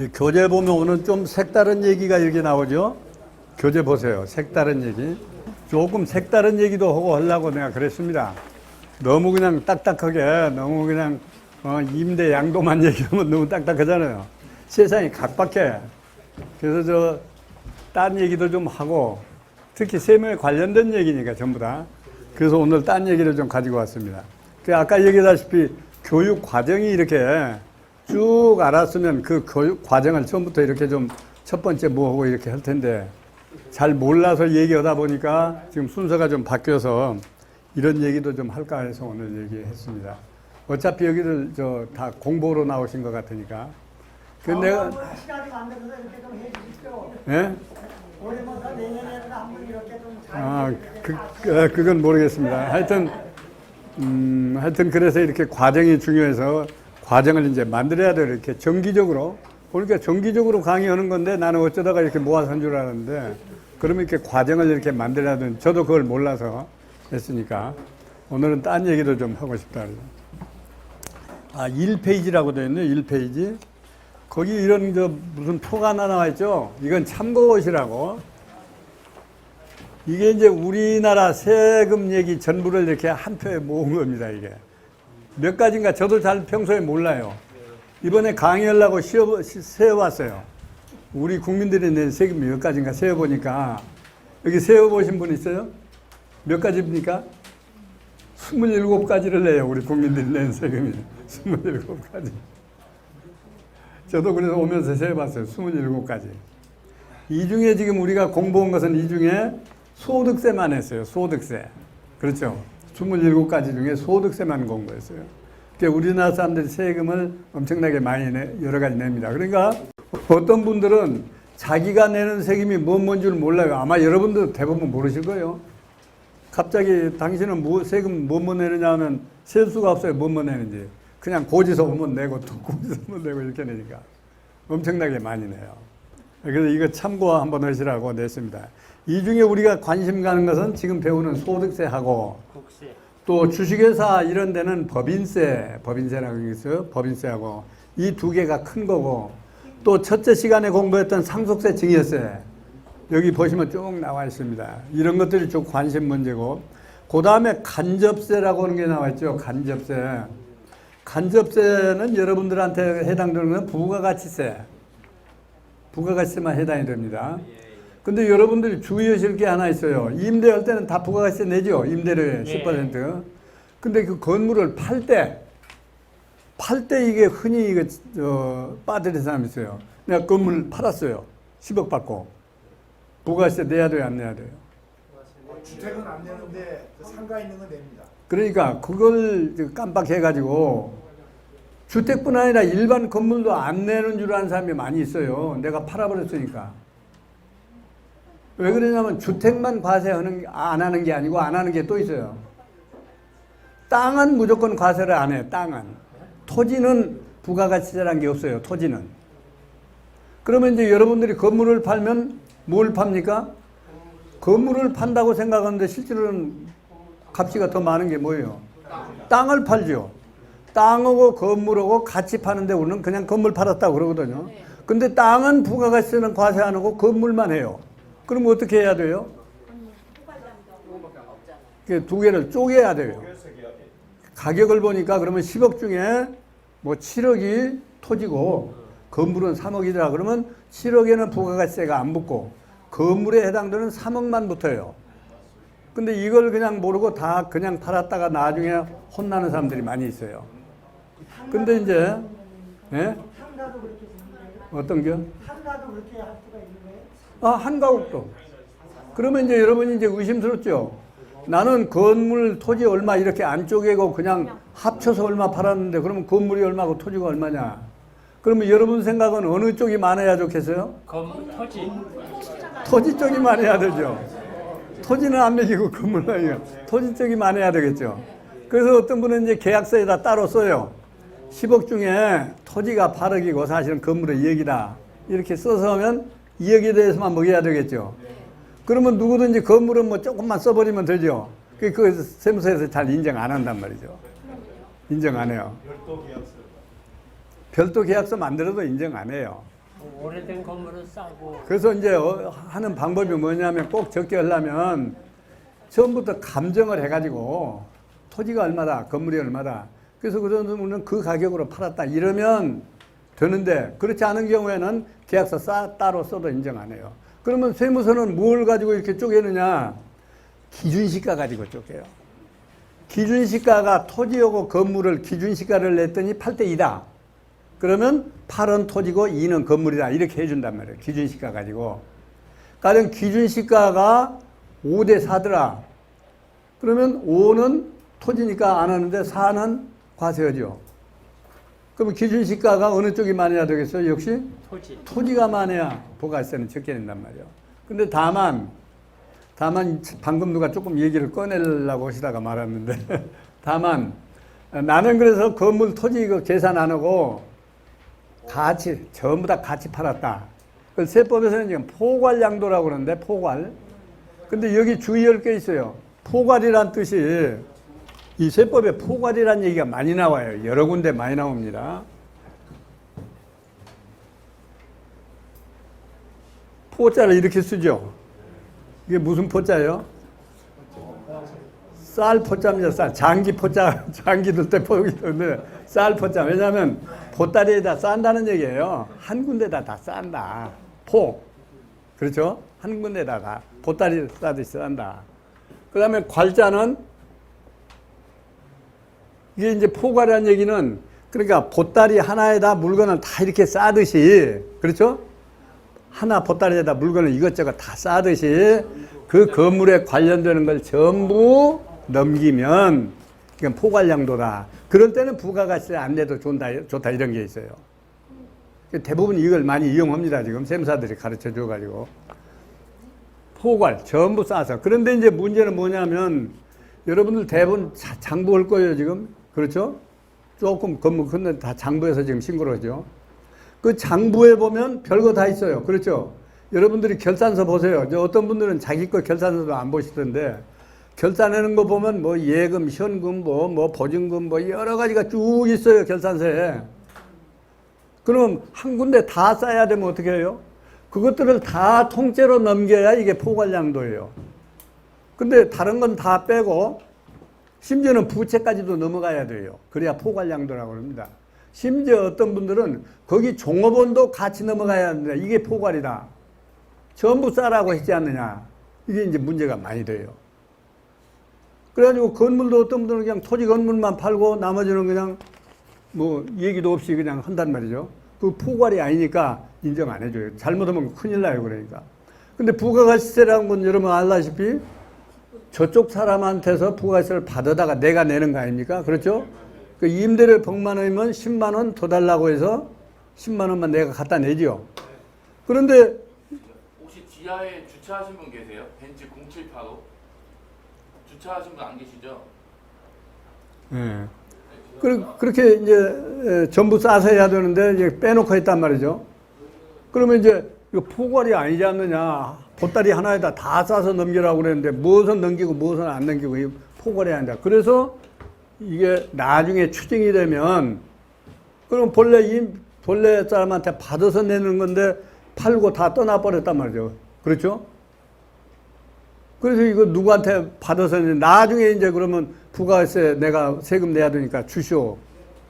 이 교재 보면 오늘 좀 색다른 얘기가 이렇게 나오죠. 교재 보세요. 색다른 얘기. 조금 색다른 얘기도 하고 하려고 내가 그랬습니다. 너무 그냥 딱딱하게, 너무 그냥 임대 양도만 얘기하면 너무 딱딱하잖아요. 세상이 각박해. 그래서 딴 얘기도 좀 하고, 특히 세무에 관련된 얘기니까 전부 다. 그래서 오늘 딴 얘기를 좀 가지고 왔습니다. 아까 얘기했다시피 교육 과정이 이렇게 쭉 알았으면 그 교육 과정을 처음부터 이렇게 좀 첫 번째 뭐 하고 이렇게 할 텐데 잘 몰라서 얘기하다 보니까 지금 순서가 좀 바뀌어서 이런 얘기도 좀 할까 해서 오늘 얘기했습니다. 어차피 여기를 다 공부로 나오신 것 같으니까. 그 내가 시간이 안 돼서 이렇게 좀 해주십시오. 예? 올해부터 내년에는 한번 이렇게 좀 그건 모르겠습니다. 하여튼 그래서 이렇게 과정이 중요해서 과정을 이제 만들어야 돼요. 이렇게 정기적으로. 그러니까 정기적으로 강의하는 건데 나는 어쩌다가 이렇게 모아서 한 줄 알았는데 그러면 이렇게 과정을 이렇게 만들어야 되는 저도 그걸 몰라서 했으니까 오늘은 딴 얘기도 좀 하고 싶다. 1페이지라고 되어 있네요. 1페이지. 거기 이런 무슨 표가 하나 나와 있죠. 이건 참고것이라고. 이게 이제 우리나라 세금 얘기 전부를 이렇게 한 표에 모은 겁니다. 이게 몇 가지인가 저도 잘 평소에 몰라요. 이번에 강의하려고 세어봤어요. 우리 국민들이 낸 세금이 몇 가지인가 세어보니까 여기 세어보신 분 있어요? 몇 가지입니까? 27가지를 내요. 우리 국민들이 낸 세금이 27가지. 저도 그래서 오면서 세어봤어요. 27가지. 이 중에 지금 우리가 공부한 것은 이 중에 소득세만 했어요. 소득세. 그렇죠. 27가지 중에 소득세만 공부했어요. 그러니까 우리나라 사람들이 세금을 엄청나게 많이 여러 가지 냅니다. 그러니까 어떤 분들은 자기가 내는 세금이 뭔 줄 몰라요. 아마 여러분도 대부분 모르실 거예요. 갑자기 당신은 세금 뭐 내느냐 하면 셀 수가 없어요. 뭐 내는지. 그냥 고지서 오면 내고 또 고지서 오면 내고 이렇게 내니까 엄청나게 많이 내요. 그래서 이거 참고 한번 하시라고 냈습니다. 이 중에 우리가 관심 가는 것은 지금 배우는 소득세하고 또 주식회사 이런 데는 법인세라고 있어요. 법인세하고 이 두 개가 큰 거고 또 첫째 시간에 공부했던 상속세, 증여세 여기 보시면 쭉 나와 있습니다. 이런 것들이 좀 관심 문제고 그 다음에 간접세라고 하는 게 나와 있죠. 간접세. 간접세는 여러분들한테 해당되는 건 부가가치세. 부가가치세만 해당이 됩니다. 근데 여러분들이 주의하실 게 하나 있어요. 임대할 때는 다 부가가치세 내죠. 임대료의 10%. 근데 그 건물을 팔 때 이게 흔히 빠뜨린 사람이 있어요. 내가 건물 팔았어요. 10억 받고. 부가가치세 내야 돼요, 안 내야 돼요? 주택은 안 내는데 상가 있는 건 냅니다. 그러니까 그걸 깜빡해가지고 주택뿐 아니라 일반 건물도 안 내는 줄 아는 사람이 많이 있어요. 내가 팔아버렸으니까. 왜 그러냐면 주택만 과세하는 안 하는 게 아니고 안 하는 게 또 있어요. 땅은 무조건 과세를 안 해요. 땅은. 토지는 부가가치세라는 게 없어요. 토지는. 그러면 이제 여러분들이 건물을 팔면 뭘 팝니까? 건물을 판다고 생각하는데 실제로는 값이가 더 많은 게 뭐예요? 땅을 팔죠. 땅하고 건물하고 같이 파는데 우리는 그냥 건물 팔았다고 그러거든요. 근데 땅은 부가가치세는 과세 안 하고 건물만 해요. 그럼 어떻게 해야 돼요? 두 개를 쪼개야 돼요. 가격을 보니까 그러면 10억 중에 뭐 7억이 토지고 건물은 3억이더라. 그러면 7억에는 부가가치세가 안 붙고 건물에 해당되는 3억만 붙어요. 근데 이걸 그냥 모르고 다 그냥 팔았다가 나중에 혼나는 사람들이 많이 있어요. 근데 이제 한가도 그렇게 생기네요. 어떤 게? 한가도 그렇게 할 수가 있는 거예요? 한가옥도. 그러면 이제 여러분이 이제 의심스럽죠. 나는 건물 토지 얼마 이렇게 안 쪼개고 그냥 합쳐서 얼마 팔았는데 그러면 건물이 얼마고 토지가 얼마냐? 그러면 여러분 생각은 어느 쪽이 많아야 좋겠어요? 토지. 토지 쪽이 많아야 되죠. 토지는 안 매기고 건물은 아니에요. 토지 쪽이 많아야 되겠죠. 그래서 어떤 분은 이제 계약서에다 따로 써요. 10억 중에 토지가 8억이고 사실은 건물의 2억이다. 이렇게 써서 하면 2억에 대해서만 먹여야 되겠죠. 그러면 누구든지 건물은 뭐 조금만 써버리면 되죠. 그 세무서에서 잘 인정 안 한단 말이죠. 인정 안 해요. 별도 계약서 만들어도 인정 안 해요. 오래된 건물은 싸고. 그래서 이제 하는 방법이 뭐냐면 꼭 적게 하려면 처음부터 감정을 해가지고 토지가 얼마다, 건물이 얼마다. 그래서 그 정도면 그 가격으로 팔았다. 이러면 되는데 그렇지 않은 경우에는 계약서 따로 써도 인정 안 해요. 그러면 세무서는 뭘 가지고 이렇게 쪼개느냐? 기준시가 가지고 쪼개요. 기준시가가 토지하고 건물을 기준시가를 냈더니 8대2다. 그러면 8은 토지고 2는 건물이다. 이렇게 해준단 말이에요. 기준시가 가지고. 가령 기준시가가 5대4더라. 그러면 5는 토지니까 안 하는데 4는 과세하죠. 그러면 기준시가가 어느 쪽이 많아야 되겠어요? 역시 토지가 많아야 부가세는 적게 낸단 말이에요. 근데 다만 방금 누가 조금 얘기를 꺼내려고 하시다가 말았는데 다만 나는 그래서 건물 토지 이거 계산 안 하고 같이 전부 다 같이 팔았다. 그 세법에서는 지금 포괄양도라고 그러는데 포괄. 근데 여기 주의할 게 있어요. 포괄이란 뜻이 이 세법에 포괄이란 얘기가 많이 나와요. 여러 군데 많이 나옵니다. 포자를 이렇게 쓰죠. 이게 무슨 포자예요? 쌀 포자입니다. 쌀. 장기 포자, 장기 들 때 포기인데 쌀 포자. 왜냐하면 보따리에다 싼다는 얘기예요. 한 군데다 다 싼다. 포. 그렇죠? 한 군데다 다 보따리 싸듯이 싼다. 그 다음에 괄자는 이게 이제 포괄이라는 얘기는 그러니까 보따리 하나에다 물건을 다 이렇게 싸듯이 그렇죠? 하나 보따리에다 물건을 이것저것 다 싸듯이 그 건물에 관련되는 걸 전부 넘기면 이건 포괄양도다. 그럴 때는 부가가치세 안 내도 좋다 이런 게 있어요. 대부분 이걸 많이 이용합니다. 지금 세무사들이 가르쳐 줘가지고 포괄 전부 싸서. 그런데 이제 문제는 뭐냐면 여러분들 대부분 장부할 거예요 지금. 그렇죠? 조금 건물 큰데 다 장부해서 지금 신고를 하죠. 그 장부에 보면 별거 다 있어요. 그렇죠? 여러분들이 결산서 보세요. 어떤 분들은 자기 거 결산서도 안 보시던데 결산하는 거 보면 뭐 예금, 현금, 뭐 보증금 뭐 여러 가지가 쭉 있어요. 결산서에. 그럼 한 군데 다 쌓아야 되면 어떻게 해요? 그것들을 다 통째로 넘겨야 이게 포괄양도예요. 근데 다른 건 다 빼고 심지어는 부채까지도 넘어가야 돼요. 그래야 포괄양도라고 합니다. 심지어 어떤 분들은 거기 종업원도 같이 넘어가야 합니다. 이게 포괄이다. 전부 싸라고 했지 않느냐. 이게 이제 문제가 많이 돼요. 그래가지고 건물도 어떤 분들은 그냥 토지 건물만 팔고 나머지는 그냥 뭐 얘기도 없이 그냥 한단 말이죠. 그 포괄이 아니니까 인정 안 해줘요. 잘못하면 큰일 나요. 그러니까. 근데 부가가치세라는 건 여러분 알다시피 저쪽 사람한테서 부가세를 받아다가 내가 내는 거 아닙니까? 그렇죠? 그 임대료 100만 원이면 10만 원 더 달라고 해서 10만 원만 내가 갖다 내죠. 그런데 혹시 지하에 주차하신 분 계세요? 벤츠 0785 주차하신 분 안 계시죠? 예. 그렇게 이제 전부 싸서 해야 되는데 이제 빼놓고 했단 말이죠. 그러면 이제 이거 포괄이 아니지 않느냐. 보따리 하나에다 다 싸서 넘기라고 그랬는데 무엇은 넘기고 무엇은 안 넘기고 이 포괄이 아니다. 그래서 이게 나중에 추징이 되면 그럼 본래 사람한테 받아서 내는 건데 팔고 다 떠나버렸단 말이죠. 그렇죠? 그래서 이거 누구한테 받아서 나중에 이제 그러면 부가세 내가 세금 내야 되니까 주시오.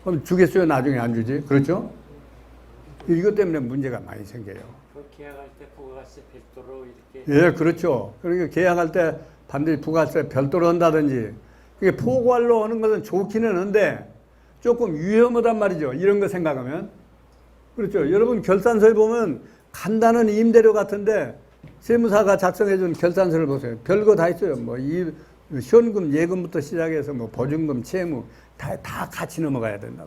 그럼 주겠어요? 나중에 안 주지? 그렇죠? 이것 때문에 문제가 많이 생겨요. 그 계약할 때 부가세 별도로 이렇게. 예, 그렇죠. 그러니까 계약할 때 반드시 부가세 별도로 한다든지. 그게 포괄로 하는 것은 좋기는 한데 조금 위험하단 말이죠. 이런 거 생각하면. 그렇죠. 여러분 결산서에 보면 간단한 임대료 같은데 세무사가 작성해준 결산서를 보세요. 별거 다 있어요. 뭐 현금, 예금부터 시작해서 뭐 보증금, 채무 다 같이 넘어가야 된다.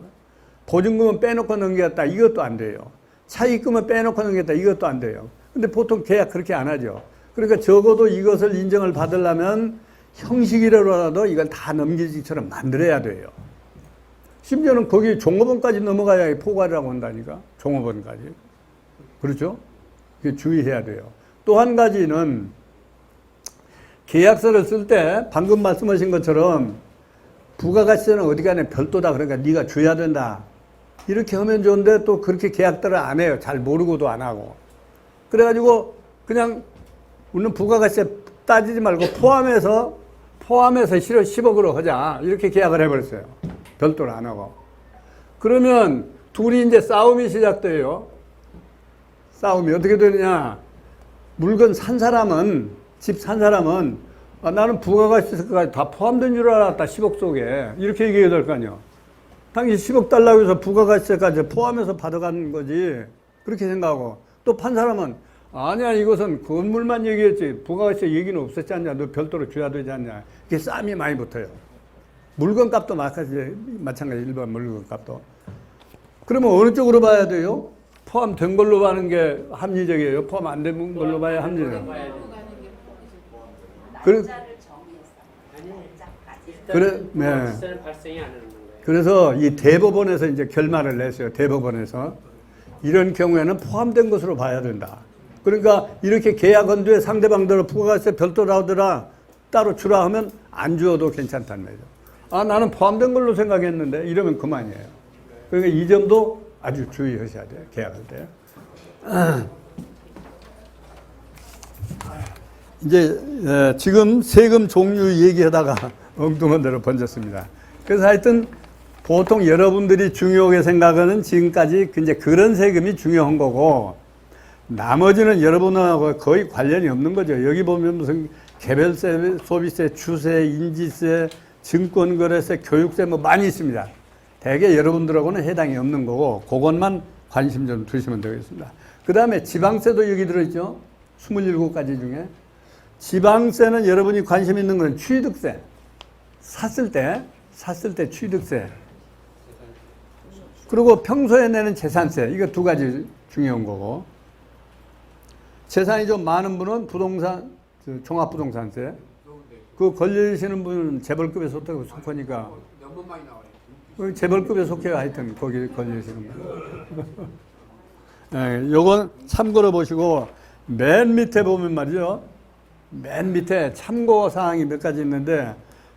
보증금은 빼놓고 넘겼다. 이것도 안 돼요. 차입금은 빼놓고 넘겼다. 이것도 안 돼요. 근데 보통 계약 그렇게 안 하죠. 그러니까 적어도 이것을 인정을 받으려면 형식이라도 이걸 다 넘기기처럼 만들어야 돼요. 심지어는 거기 종업원까지 넘어가야 포괄이라고 한다니까. 종업원까지. 그렇죠? 그게 주의해야 돼요. 또 한 가지는 계약서를 쓸 때 방금 말씀하신 것처럼 부가가치세는 어디 가냐 별도다. 그러니까 네가 줘야 된다. 이렇게 하면 좋은데 또 그렇게 계약들을 안 해요. 잘 모르고도 안 하고. 그래가지고 그냥 우리는 부가가세 따지지 말고 포함해서 10억으로 하자. 이렇게 계약을 해버렸어요. 별도로 안 하고. 그러면 둘이 이제 싸움이 시작돼요. 싸움이 어떻게 되느냐. 물건 산 사람은, 집 산 사람은, 아, 나는 부가가세까지 다 포함된 줄 알았다. 10억 속에. 이렇게 얘기해야 될 거 아니에요. 당신 10억 달라고 해서 부가가세까지 포함해서 받아간 거지. 그렇게 생각하고. 또 판 사람은, 아니야, 이것은 건물만 얘기했지. 부가가세 얘기는 없었지 않냐. 너 별도로 줘야 되지 않냐. 이게 싸움이 많이 붙어요. 물건 값도 마찬가지, 일반 물건 값도. 그러면 어느 쪽으로 봐야 돼요? 포함된 걸로 봐는 게 합리적이에요. 포함 안 된 걸로 봐야 합리적이에요. 그래, 그래, 네. 시세는 발생이 안 하는 거예요. 그래서 이 대법원에서 이제 결말을 냈어요. 대법원에서. 이런 경우에는 포함된 것으로 봐야 된다. 그러니까 이렇게 계약한 뒤에 상대방들은 부가가세 별도로 하더라, 따로 주라 하면 안 주어도 괜찮다는 거죠. 아, 나는 포함된 걸로 생각했는데 이러면 그만이에요. 그러니까 이 점도 아주 주의하셔야 돼요. 계약할 때. 이제 지금 세금 종류 얘기하다가 엉뚱한 데로 번졌습니다. 그래서 하여튼 보통 여러분들이 중요하게 생각하는 지금까지 이제 그런 세금이 중요한 거고, 나머지는 여러분하고 거의 관련이 없는 거죠. 여기 보면 무슨 개별세, 소비세, 주세, 인지세, 증권거래세, 교육세 뭐 많이 있습니다. 대개 여러분들하고는 해당이 없는 거고, 그것만 관심 좀 두시면 되겠습니다. 그 다음에 지방세도 여기 들어있죠. 27가지 중에. 지방세는 여러분이 관심 있는 건 취득세. 샀을 때 취득세. 그리고 평소에 내는 재산세. 이거 두 가지 중요한 거고. 재산이 좀 많은 분은 부동산, 종합부동산세. 그 걸리시는 분은 재벌급에 속하니까. 너무 많이 나와요. 재벌급에 속해요. 하여튼 거기 걸리시는 분. 네, 요건 참고로 보시고, 맨 밑에 보면 말이죠. 맨 밑에 참고사항이 몇 가지 있는데,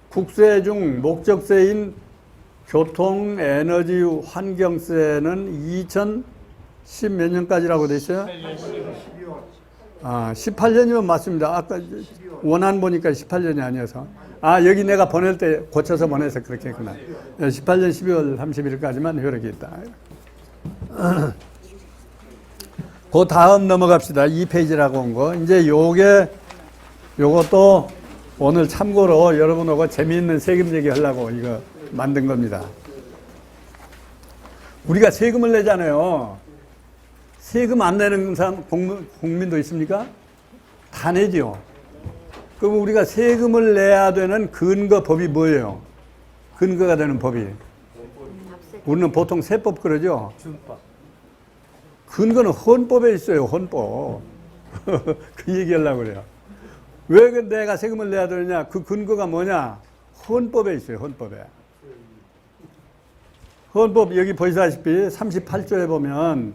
국세 중 목적세인 교통, 에너지, 환경세는 2010 몇 년까지라고 돼 있어요? 18년이면 맞습니다. 아까 원안 보니까 18년이 아니어서. 아, 여기 내가 보낼 때 고쳐서 보내서 그렇게 했구나. 18년 12월 31일까지만 효력이 있다. 그 다음 넘어갑시다. 2페이지라고 온 거. 이제 요것도 오늘 참고로 여러분하고 재미있는 세금 얘기 하려고 이거 만든 겁니다. 우리가 세금을 내잖아요. 세금 안 내는 사람, 국민도 있습니까? 다 내죠. 그럼 우리가 세금을 내야 되는 근거법이 뭐예요? 근거가 되는 법이. 우리는 보통 세법 그러죠? 근거는 헌법에 있어요, 헌법. 그 얘기하려고 그래요. 왜 내가 세금을 내야 되느냐? 그 근거가 뭐냐? 헌법에 있어요, 헌법에. 헌법 여기 보시다시피 38조에 보면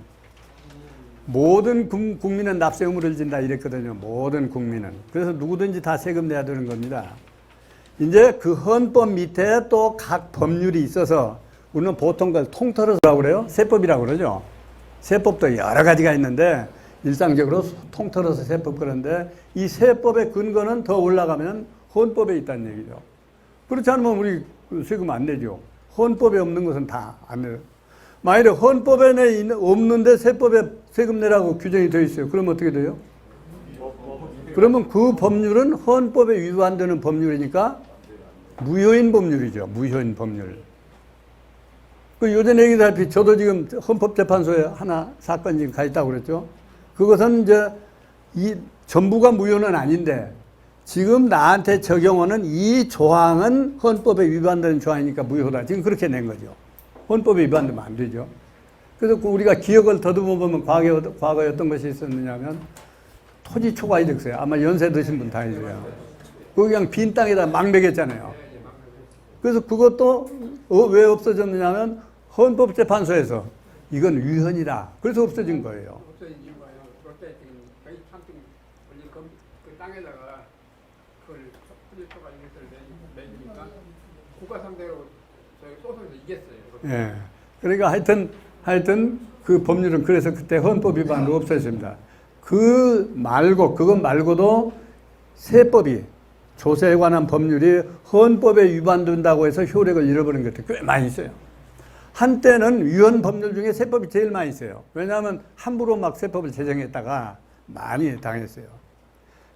모든 국민은 납세 의무를 진다 이랬거든요. 모든 국민은. 그래서 누구든지 다 세금 내야 되는 겁니다. 이제 그 헌법 밑에 또 각 법률이 있어서 우리는 보통 그걸 통틀어서라고 그래요. 세법이라고 그러죠. 세법도 여러 가지가 있는데 일상적으로 통틀어서 세법 그런데 이 세법의 근거는 더 올라가면 헌법에 있다는 얘기죠. 그렇지 않으면 우리 세금 안 내죠. 헌법에 없는 것은 다 안 내요. 만일에 헌법에 없는데 세법에 세금 내라고 규정이 되어 있어요. 그러면 어떻게 돼요? 그러면 그 법률은 헌법에 위반되는 법률이니까 무효인 법률이죠. 무효인 법률. 그 요전에 얘기다시피 저도 지금 헌법재판소에 하나 사건 지금 가 있다고 그랬죠. 그것은 이제 이 전부가 무효는 아닌데 지금 나한테 적용하는 이 조항은 헌법에 위반되는 조항이니까 무효다. 지금 그렇게 낸 거죠. 헌법에 위반되면 안 되죠. 그래서 우리가 기억을 더듬어 보면 과거에 어떤 것이 있었느냐면 토지 초과이득세. 아마 연세 드신 분 다 있어요. 그거 그냥 빈 땅에다 막 매겼잖아요. 그래서 그것도 왜 없어졌느냐면 헌법재판소에서 이건 위헌이다. 그래서 없어진 거예요. 없어진 이유가 그때 지금 거의 참좀 그 땅에다가 그걸 토지초과 이것을 내니까 국가 상대로 저희 소송에서 이겼어요. 예. 그러니까 하여튼 그 법률은 그래서 그때 헌법 위반으로 없어졌습니다. 그것 말고도 세법이 조세에 관한 법률이 헌법에 위반된다고 해서 효력을 잃어버린 것도 꽤 많이 있어요. 한때는 위헌 법률 중에 세법이 제일 많이 있어요. 왜냐하면 함부로 막 세법을 제정했다가 많이 당했어요.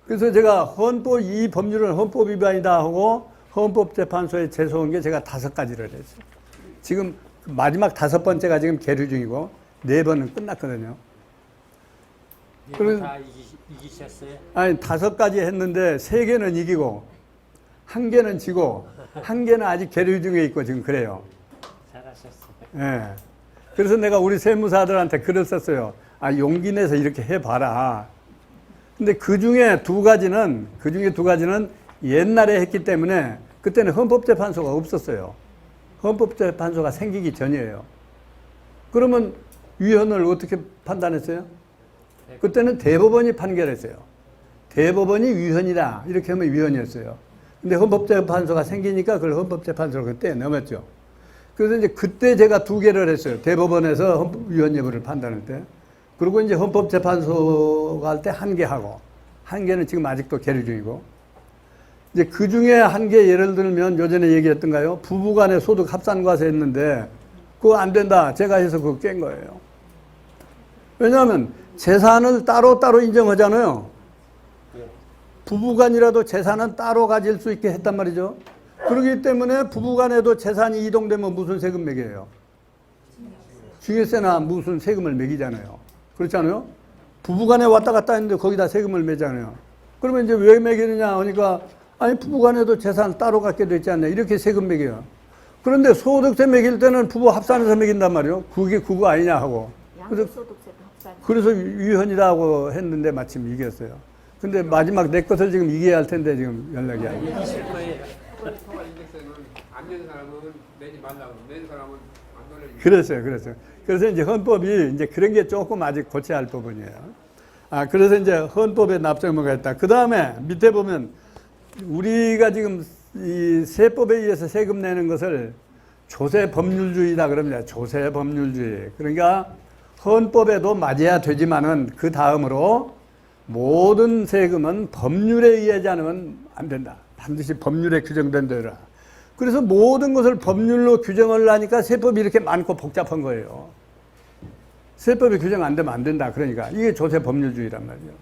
그래서 제가 이 법률은 헌법 위반이다 하고 헌법재판소에 제소한 게 제가 5가지를 했어요. 지금 마지막 5번째가 지금 계류 중이고 4번은 끝났거든요. 이거 다 이기셨어요? 아니 5가지 했는데 3개는 이기고 1개는 지고 1개는 아직 계류 중에 있고 지금 그래요. 잘하셨어요. 예. 그래서 내가 우리 세무사들한테 글을 썼어요. 용기 내서 이렇게 해봐라. 근데 그 중에 2가지는 옛날에 했기 때문에 그때는 헌법재판소가 없었어요. 헌법재판소가 생기기 전이에요. 그러면 위헌을 어떻게 판단했어요? 그때는 대법원이 판결했어요. 대법원이 위헌이다. 이렇게 하면 위헌이었어요. 근데 헌법재판소가 생기니까 그걸 헌법재판소로 그때 넘었죠. 그래서 이제 그때 제가 2개를 했어요. 대법원에서 위헌 여부를 판단할 때. 그리고 이제 헌법재판소가 할 때 1개 하고, 1개는 지금 아직도 계류 중이고. 이제 그 중에 1개 예를 들면 요전에 얘기했던가요? 부부간의 소득 합산과세 했는데, 그거 안 된다. 제가 해서 그거 깬 거예요. 왜냐하면 재산을 따로따로 인정하잖아요. 부부간이라도 재산은 따로 가질 수 있게 했단 말이죠. 그렇기 때문에 부부간에도 재산이 이동되면 무슨 세금 매겨요? 증여세나 무슨 세금을 매기잖아요. 그렇지 않아요? 부부간에 왔다 갔다 했는데 거기다 세금을 매잖아요. 그러면 이제 왜 매기느냐 하니까 아니 부부간에도 재산 따로 갖게 되지 않냐 이렇게 세금 매겨요. 그런데 소득세 매길 때는 부부 합산해서 매긴단 말이에요. 그게 그거 아니냐 하고. 양도소득세도 합산. 그래서 위헌이라고 했는데 마침 이겼어요. 근데 마지막 내 것을 지금 이겨야 할 텐데 지금 연락이 안 돼요. 이기실 거예요. 토가 인덱스는 안 낸 사람은 내지 말라고, 낸 사람은 안 돌려주고. 그랬어요. 그래서 이제 헌법이 이제 그런 게 조금 아직 고쳐야 할 부분이에요. 그래서 이제 헌법에 납정무가 있다. 그 다음에 밑에 보면 우리가 지금 이 세법에 의해서 세금 내는 것을 조세 법률주의다 그럽니다. 조세 법률주의. 그러니까 헌법에도 맞아야 되지만은 그 다음으로 모든 세금은 법률에 의하지 않으면 안 된다. 반드시 법률에 규정된 대로라. 그래서 모든 것을 법률로 규정을 하니까 세법이 이렇게 많고 복잡한 거예요. 세법이 규정 안 되면 안 된다. 그러니까 이게 조세 법률주의란 말이에요.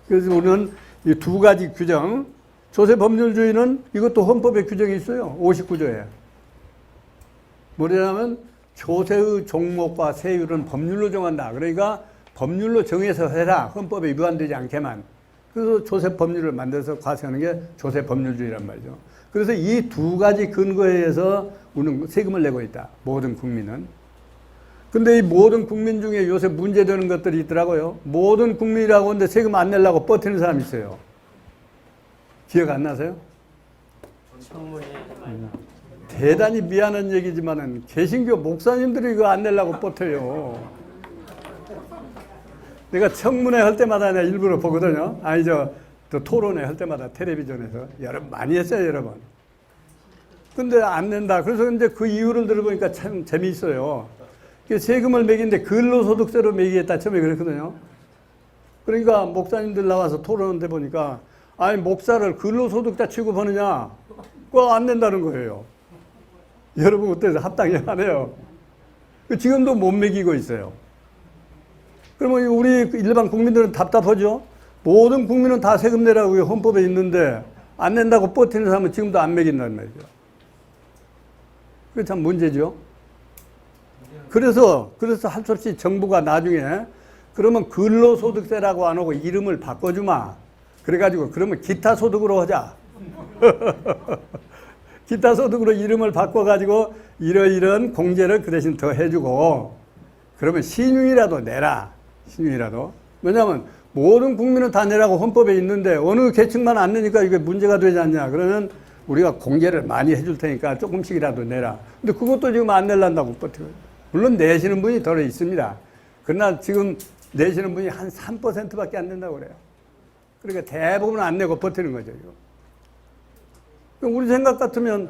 그래서 우리는 이 2가지 규정, 조세 법률주의는 이것도 헌법에 규정이 있어요. 59조에. 뭐냐면 조세의 종목과 세율은 법률로 정한다. 그러니까 법률로 정해서 해라. 헌법에 위반되지 않게만. 그래서 조세 법률을 만들어서 과세하는 게 조세 법률주의란 말이죠. 그래서 이 2가지 근거에 의해서 우리는 세금을 내고 있다. 모든 국민은. 근데 이 모든 국민 중에 요새 문제되는 것들이 있더라고요. 모든 국민이라고 하는데 세금 안 내려고 버티는 사람이 있어요. 기억 안 나세요? 청문회 많이 대단히 미안한 얘기지만은 개신교 목사님들이 이거 안 내려고 버텨요. 내가 청문회 할 때마다 내가 일부러 보거든요. 또 토론회 할 때마다 텔레비전에서 여러분 많이 했어요, 여러분. 근데 안 낸다. 그래서 이제 그 이유를 들어보니까 참 재미있어요. 세금을 매기는데 근로소득세로 매기겠다 처음에 그랬거든요. 그러니까 목사님들 나와서 토론하는데 보니까 아니 목사를 근로소득자 취급하느냐? 그거 안 낸다는 거예요. 여러분 어때서 합당이 안 해요? 지금도 못 매기고 있어요. 그러면 우리 일반 국민들은 답답하죠? 모든 국민은 다 세금 내라고 헌법에 있는데 안 낸다고 버티는 사람은 지금도 안 매긴다는 말이죠. 그게 참 문제죠. 그래서 할 수 없이 정부가 나중에 그러면 근로소득세라고 안 하고 이름을 바꿔주마. 그래가지고 그러면 기타소득으로 하자. 기타소득으로 이름을 바꿔가지고 이러이런 공제를 그 대신 더 해주고 그러면 신용이라도 내라. 신용이라도. 왜냐하면 모든 국민은 다 내라고 헌법에 있는데 어느 계층만 안 내니까 이게 문제가 되지 않냐. 그러면 우리가 공제를 많이 해줄 테니까 조금씩이라도 내라. 근데 그것도 지금 안 내려한다고 버티고. 물론 내시는 분이 덜어 있습니다. 그러나 지금 내시는 분이 한 3%밖에 안 된다고 그래요. 그러니까 대부분 안 내고 버티는 거죠. 이거. 우리 생각 같으면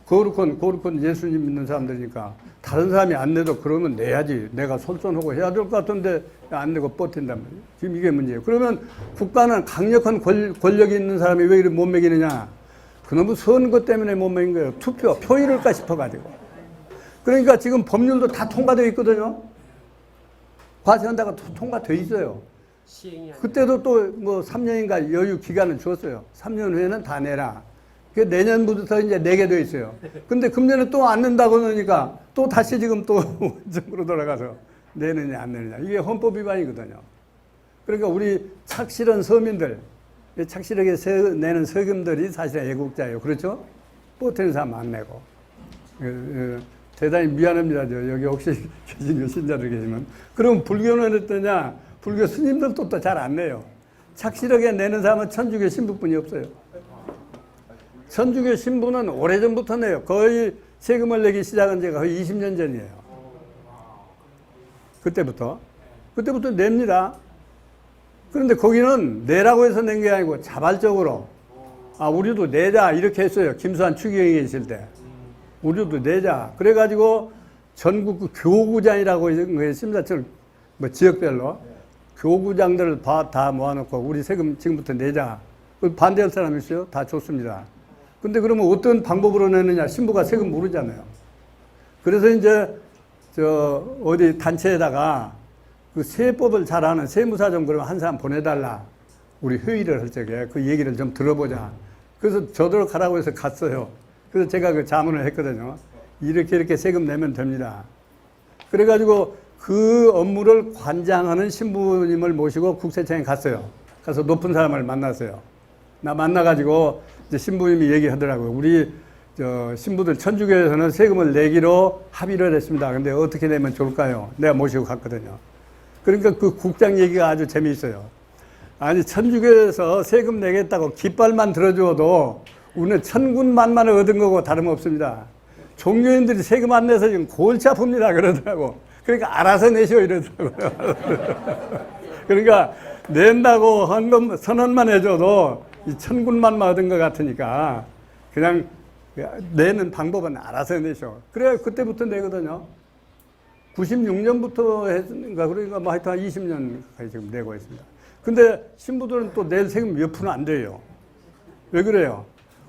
거룩한 예수님 믿는 사람들이니까 다른 사람이 안 내도 그러면 내야지. 내가 솔선하고 해야 될 것 같은데 안 내고 버틴단 말이에요. 지금 이게 문제예요. 그러면 국가는 강력한 권력이 있는 사람이 왜 이렇게 못 먹이느냐? 그놈의 선거 때문에 못 먹인 거예요. 투표, 표일을까 싶어가지고. 그러니까 지금 법률도 다 통과되어 있거든요. 과세한다가 통과되어 있어요. 시행이 안 그때도 또 뭐 3년인가 여유 기간을 줬어요. 3년 후에는 다 내라. 그 내년부터 이제 내게 돼 있어요. 근데 금년에 또 안 낸다고 그러니까 또 다시 지금 또 원점으로 돌아가서 내느냐 안 내느냐. 이게 헌법 위반이거든요. 그러니까 우리 착실한 서민들, 착실하게 내는 세금들이 사실 애국자예요. 그렇죠? 버티는 사람 안 내고. 대단히 미안합니다. 여기 혹시 계신 신자들 계시면. 그럼 불교는 어떠냐? 불교 스님들도 또 잘 안 내요. 착실하게 내는 사람은 천주교 신부뿐이 없어요. 천주교 신부는 오래전부터 내요. 거의 세금을 내기 시작한 지가 거의 20년 전이에요. 그때부터 냅니다. 그런데 거기는 내라고 해서 낸 게 아니고 자발적으로 우리도 내자 이렇게 했어요. 김수환 추기경이 계실 때. 우리도 내자. 그래가지고 전국 그 교구장이라고 있습니다. 뭐 지역별로. 교구장들을 다 모아놓고 우리 세금 지금부터 내자. 반대할 사람이 있어요? 다 좋습니다. 근데 그러면 어떤 방법으로 내느냐? 신부가 세금 모르잖아요. 그래서 이제 어디 단체에다가 그 세법을 잘 아는 세무사 좀 그러면 한 사람 보내달라. 우리 회의를 할 적에 그 얘기를 좀 들어보자. 그래서 저더러 가라고 해서 갔어요. 그래서 제가 그 자문을 했거든요. 이렇게 세금 내면 됩니다. 그래가지고 그 업무를 관장하는 신부님을 모시고 국세청에 갔어요. 가서 높은 사람을 만났어요. 나 만나가지고 이제 신부님이 얘기하더라고요. 우리 신부들 천주교에서는 세금을 내기로 합의를 했습니다. 근데 어떻게 내면 좋을까요? 내가 모시고 갔거든요. 그러니까 그 국장 얘기가 아주 재미있어요. 아니 천주교에서 세금 내겠다고 깃발만 들어줘도 우리는 천군만만을 얻은 거고 다름없습니다. 종교인들이 세금 안 내서 지금 골치 아픕니다 그러더라고. 그러니까 알아서 내시오 이러더라고요. 그러니까 낸다고 한 것 선언만 해줘도 이 천군만만 얻은 것 같으니까 그냥 내는 방법은 알아서 내시오. 그래야 그때부터 내거든요. 96년부터 했는가 그러니까 뭐 하여튼 한 20년까지 지금 내고 있습니다. 근데 신부들은 또 낼 세금 몇 푼 안 돼요. 왜 그래요?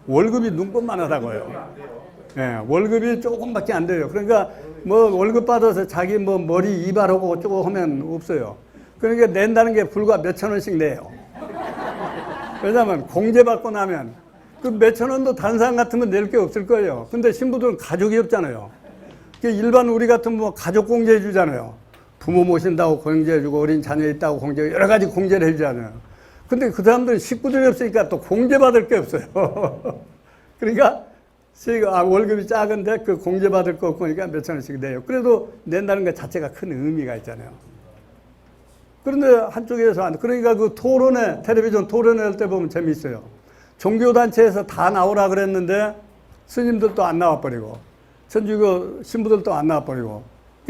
월급이 눈꽃만 하다고요. 예, 월급이 조금밖에 안 돼요. 그러니까 뭐 월급 받아서 자기 뭐 머리 이발하고 어쩌고 하면 없어요. 그러니까 낸다는 게 불과 몇천 원씩 내요. 왜냐면 공제받고 나면 그 몇천 원도 다른 사람 같으면 낼 게 없을 거예요. 근데 신부들은 가족이 없잖아요. 일반 우리 같은 뭐 가족 공제해 주잖아요. 부모 모신다고 공제해 주고 어린 자녀 있다고 공제 여러 가지 공제를 해 주잖아요. 근데 그 사람들은 식구들이 없으니까 또 공제받을 게 없어요. 그러니까 월급이 작은데 그 공제받을 거 없고 그러니까 몇천 원씩 내요. 그래도 낸다는 것 자체가 큰 의미가 있잖아요. 그런데 한쪽에서 그러니까 그 토론회, 텔레비전 토론회 할 때 보면 재미있어요. 종교단체에서 다 나오라 그랬는데 스님들도 안 나와버리고 천주교 신부들도 안 나와버리고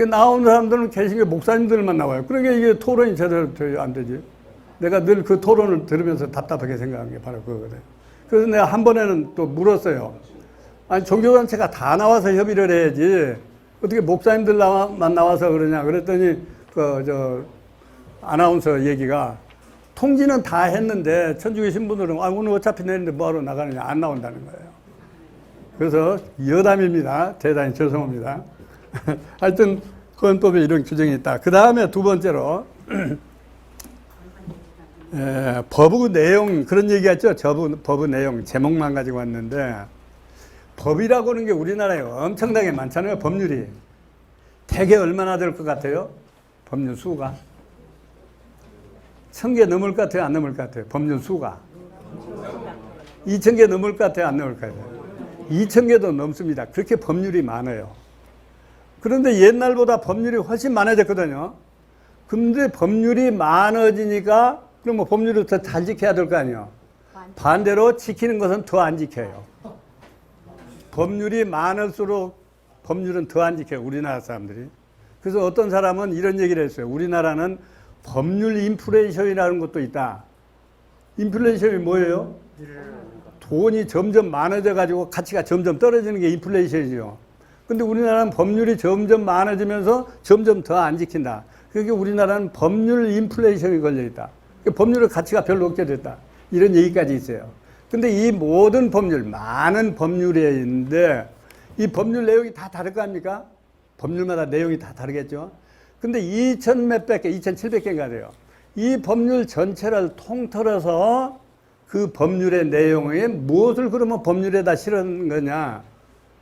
나오는 사람들은 개신교 목사님들만 나와요. 그러니까 이게 토론이 제대로 안 되지. 내가 늘 그 토론을 들으면서 답답하게 생각한 게 바로 그거거든요. 그래서 내가 한 번에는 또 물었어요. 아니 종교단체가 다 나와서 협의를 해야지 어떻게 목사님들만 나와서 그러냐 그랬더니 아나운서 얘기가 통지는 다 했는데 천주교 신부들은 오늘 어차피 내는데 뭐하러 나가느냐 안 나온다는 거예요. 그래서 여담입니다. 대단히 죄송합니다. 하여튼 헌법에 이런 규정이 있다. 그 다음에 두 번째로 법의 내용 그런 얘기했죠. 법의 내용 제목만 가지고 왔는데 법이라고 하는 게 우리나라에 엄청나게 많잖아요. 법률이. 대개 얼마나 될 것 같아요? 법률 수가. 1000개 넘을 것 같아요? 안 넘을 것 같아요? 법률 수가. 2000개 넘을 것 같아요? 안 넘을 것 같아요? 2000개도 넘습니다. 그렇게 법률이 많아요. 그런데 옛날보다 법률이 훨씬 많아졌거든요. 근데 법률이 많아지니까 그럼 뭐 법률을 더 잘 지켜야 될 거 아니에요. 반대로 지키는 것은 더 안 지켜요. 법률이 많을수록 법률은 더 안 지켜요. 우리나라 사람들이. 그래서 어떤 사람은 이런 얘기를 했어요. 우리나라는 법률 인플레이션이라는 것도 있다. 인플레이션이 뭐예요? 돈이 점점 많아져 가지고 가치가 점점 떨어지는 게 인플레이션이죠. 근데 우리나라는 법률이 점점 많아지면서 점점 더 안 지킨다. 그러니까 우리나라는 법률 인플레이션이 걸려 있다. 법률의 가치가 별로 없게 됐다. 이런 얘기까지 있어요. 근데 이 모든 법률, 많은 법률이 있는데 이 법률 내용이 다 다를 거 아닙니까? 법률마다 내용이 다 다르겠죠. 근데 2,000 몇백 개, 2,700개인가 돼요. 이 법률 전체를 통틀어서 그 법률의 내용에 무엇을 그러면 법률에다 실은 거냐?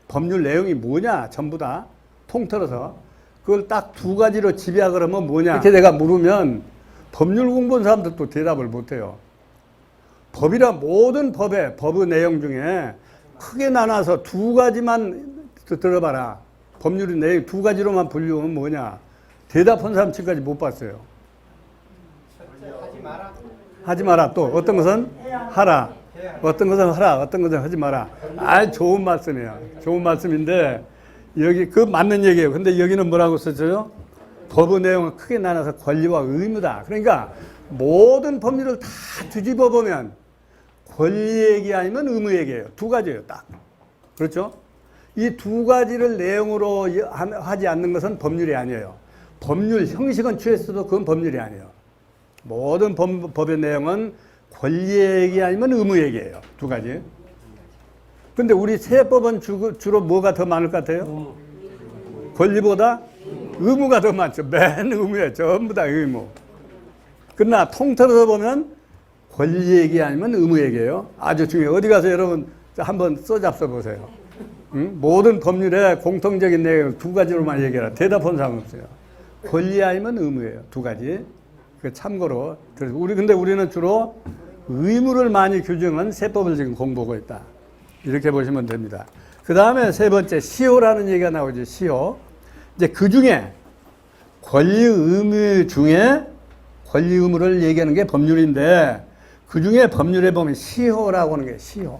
법률 내용이 뭐냐? 전부 다 통틀어서 그걸 딱 두 가지로 집약을 하면 뭐냐? 이렇게 내가 물으면 법률 공부한 사람들도 대답을 못해요. 법이라 모든 법의 내용 중에 크게 나눠서 두 가지만 들어봐라. 법률의 내용 두 가지로만 분류하면 뭐냐? 대답한 사람 지금까지 못 봤어요. 하지 마라. 또 어떤 것은 하라. 어떤 것은 하라. 어떤 것은 하지 마라. 아, 좋은 말씀이에요. 좋은 말씀인데 여기 그 맞는 얘기예요. 근데 여기는 뭐라고 썼어요? 법의 내용을 크게 나눠서 권리와 의무다. 그러니까 모든 법률을 다 뒤집어 보면 권리 얘기 아니면 의무 얘기예요. 두 가지예요, 딱. 그렇죠? 이 두 가지를 내용으로 하지 않는 것은 법률이 아니에요. 법률 형식은 취했어도 그건 법률이 아니에요. 모든 법의 내용은 권리 얘기 아니면 의무 얘기예요. 두 가지. 근데 우리 세법은 주로 뭐가 더 많을 것 같아요? 권리보다 의무가 더 많죠. 맨 의무예요. 전부 다 의무. 그러나 통틀어서 보면 권리 얘기 아니면 의무 얘기예요. 아주 중요해요. 어디 가서 여러분 한번 써잡숴 보세요. 응? 모든 법률의 공통적인 내용 두 가지로만 얘기해라. 대답한 사람 없어요. 권리 아니면 의무예요. 두 가지. 참고로. 근데 우리는 주로 의무를 많이 규정한 세법을 지금 공부하고 있다. 이렇게 보시면 됩니다. 그 다음에 세 번째, 시효라는 얘기가 나오죠. 시효. 이제 그 중에 권리 의무 중에 권리 의무를 얘기하는 게 법률인데 그 중에 법률에 보면 시효라고 하는 게 시효.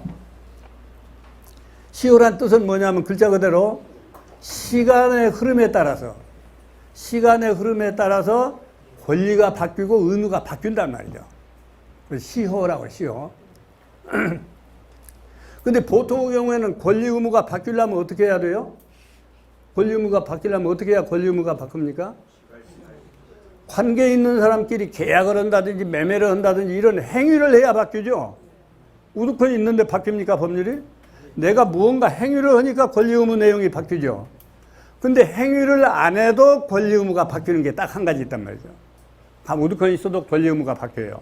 시효란 뜻은 뭐냐면 글자 그대로 시간의 흐름에 따라서 권리가 바뀌고 의무가 바뀐단 말이죠. 시효라고 시효. 근데 보통의 경우에는 권리 의무가 바뀌려면 어떻게 해야 돼요? 권리 의무가 바뀌려면 어떻게 해야 권리 의무가 바뀝니까? 관계 있는 사람끼리 계약을 한다든지 매매를 한다든지 이런 행위를 해야 바뀌죠. 우두컨이 있는데 바뀝니까 법률이? 내가 무언가 행위를 하니까 권리 의무 내용이 바뀌죠. 근데 행위를 안 해도 권리 의무가 바뀌는 게 딱 한 가지 있단 말이죠. 우두컨이 있어도 권리 의무가 바뀌어요.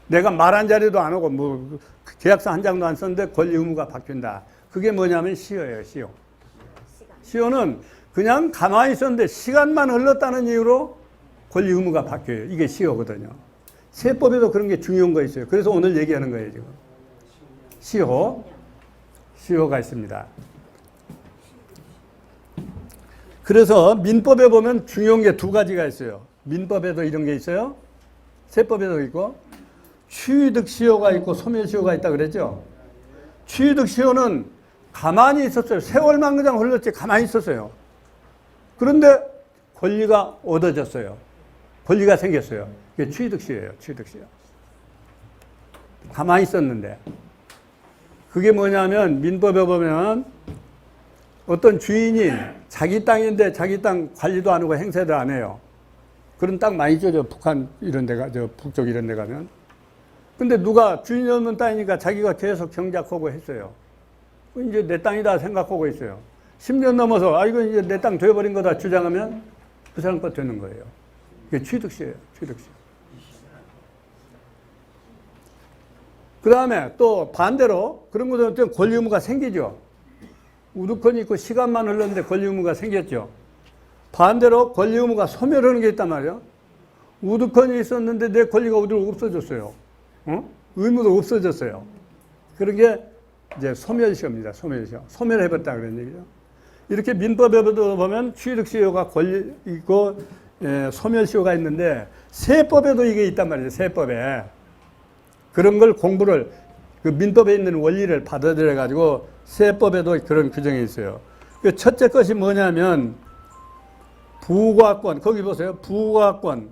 내가 말 한 자리도 안 하고 뭐 계약서 한 장도 안 썼는데 권리 의무가 바뀐다. 그게 뭐냐면 시효예요. 시효. 시효는 그냥 가만히 있었는데 시간만 흘렀다는 이유로 권리 의무가 바뀌어요. 이게 시효거든요. 세법에도 그런 게 중요한 거 있어요. 그래서 오늘 얘기하는 거예요. 지금 시효가 있습니다. 그래서 민법에 보면 중요한 게 두 가지가 있어요. 민법에도 이런 게 있어요. 세법에도 있고 취득시효가 있고 소멸시효가 있다 그랬죠. 취득시효는 가만히 있었어요. 세월만 그냥 흘렀지 가만히 있었어요. 그런데 권리가 얻어졌어요. 권리가 생겼어요. 이게 취득시효예요. 취득시효. 가만히 있었는데 그게 뭐냐면 민법에 보면 어떤 주인이 자기 땅인데 자기 땅 관리도 안 하고 행세도 안 해요. 그런 땅 많이 있죠. 저 북한 이런 데가, 저 북쪽 이런 데 가면. 근데 누가 주인이 없는 땅이니까 자기가 계속 경작하고 했어요. 이제 내 땅이다 생각하고 있어요. 10년 넘어서, 이거 이제 내 땅 되어버린 거다 주장하면 그 사람 거 되는 거예요. 이게 취득시예요. 취득시. 그 다음에 또 반대로 그런 것들은 권리 의무가 생기죠. 우두컨이 있고 시간만 흘렀는데 권리 의무가 생겼죠. 반대로 권리 의무가 소멸하는 게 있단 말이에요. 우두컨이 있었는데 내 권리가 어디로 없어졌어요. 의무도 없어졌어요. 그런 게 이제 소멸시효입니다. 소멸시효. 소멸해버렸다 그런 얘기죠. 이렇게 민법에도 보면 취득시효가 권리 있고 소멸시효가 있는데 세법에도 이게 있단 말이죠. 세법에. 그런 걸 공부를 그 민법에 있는 원리를 받아들여 가지고 세법에도 그런 규정이 있어요. 그 첫째 것이 뭐냐면 부과권. 거기 보세요. 부과권.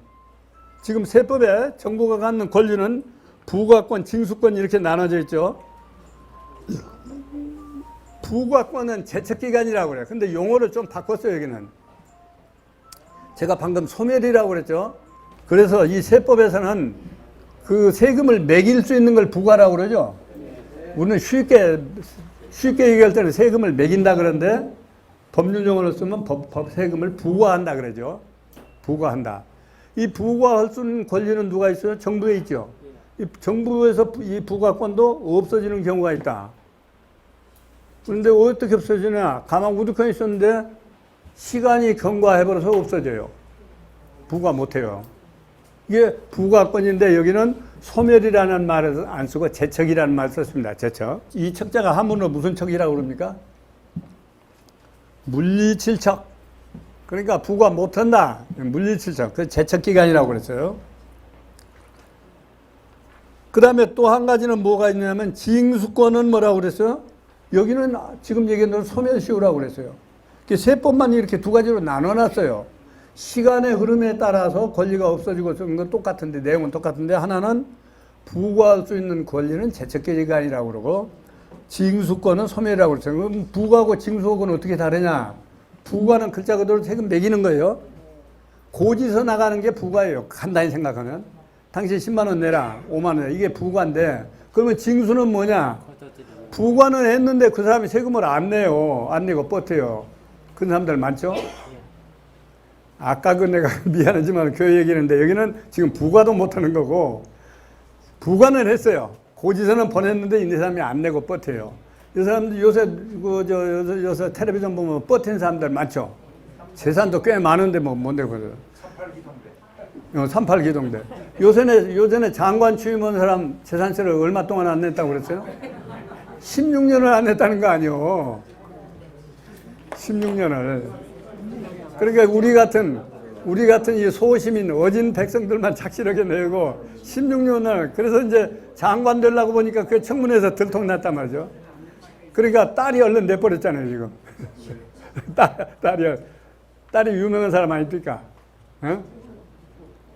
지금 세법에 정부가 갖는 권리는 부가권, 징수권 이렇게 나눠져 있죠. 부가권은 제척기간이라고 그래요. 근데 용어를 좀 바꿨어요, 여기는. 제가 방금 소멸이라고 그랬죠. 그래서 이 세법에서는 그 세금을 매길 수 있는 걸 부가라고 그러죠. 우리는 쉽게 얘기할 때는 세금을 매긴다 그러는데 법률 용어로 쓰면 세금을 부과한다 그러죠. 부과한다. 이 부과할 수 있는 권리는 누가 있어요? 정부에 있죠. 이 정부에서 이 부과권도 없어지는 경우가 있다. 그런데 어떻게 없어지냐? 가만 우두커 있었는데 시간이 경과해버려서 없어져요. 부과 못해요. 이게 부과권인데 여기는 소멸이라는 말을 안 쓰고 제척이라는 말을 썼습니다. 제척. 이 척자가 한문으로 무슨 척이라고 그럽니까? 물리칠척. 그러니까 부과 못한다. 물리칠척. 그 제척기간이라고 그랬어요. 그 다음에 또 한 가지는 뭐가 있냐면 징수권은 뭐라고 그랬어요? 여기는 지금 얘기한 대로 소멸시효라고 그랬어요. 세법만 이렇게 두 가지로 나눠놨어요. 시간의 흐름에 따라서 권리가 없어지고 쓰는 건 똑같은데 내용은 똑같은데 하나는 부과할 수 있는 권리는 제척기간이라고 그러고 징수권은 소멸이라고 그랬어요. 그럼 부과하고 징수권은 어떻게 다르냐? 부과는 글자 그대로 세금 매기는 거예요. 고지서 나가는 게 부과예요. 간단히 생각하면. 당신 10만 원 내라. 5만 원 내라. 이게 부과인데 그러면 징수는 뭐냐? 부과는 했는데 그 사람이 세금을 안 내요. 안 내고 버텨요. 그런 사람들 많죠? 아까 그 내가 미안하지만 교회 얘기했는데 여기는 지금 부과도 못하는 거고 부과는 했어요. 고지서는 보냈는데 이 사람이 안 내고 버텨요. 이 사람들 요새 텔레비전 보면 버틴 사람들 많죠? 재산도 꽤 많은데 못 내고. 38기동대. 요새는 장관 취임한 사람 재산세를 얼마 동안 안 냈다고 그랬어요? 16년을 안 냈다는 거 아니요. 16년을. 그러니까 우리 같은 이 소시민, 어진 백성들만 착실하게 내고 16년을. 그래서 이제 장관 되려고 보니까 그 청문회에서 들통났단 말이죠. 그러니까 딸이 얼른 내버렸잖아요, 지금. 딸이 유명한 사람 아닙니까? 어?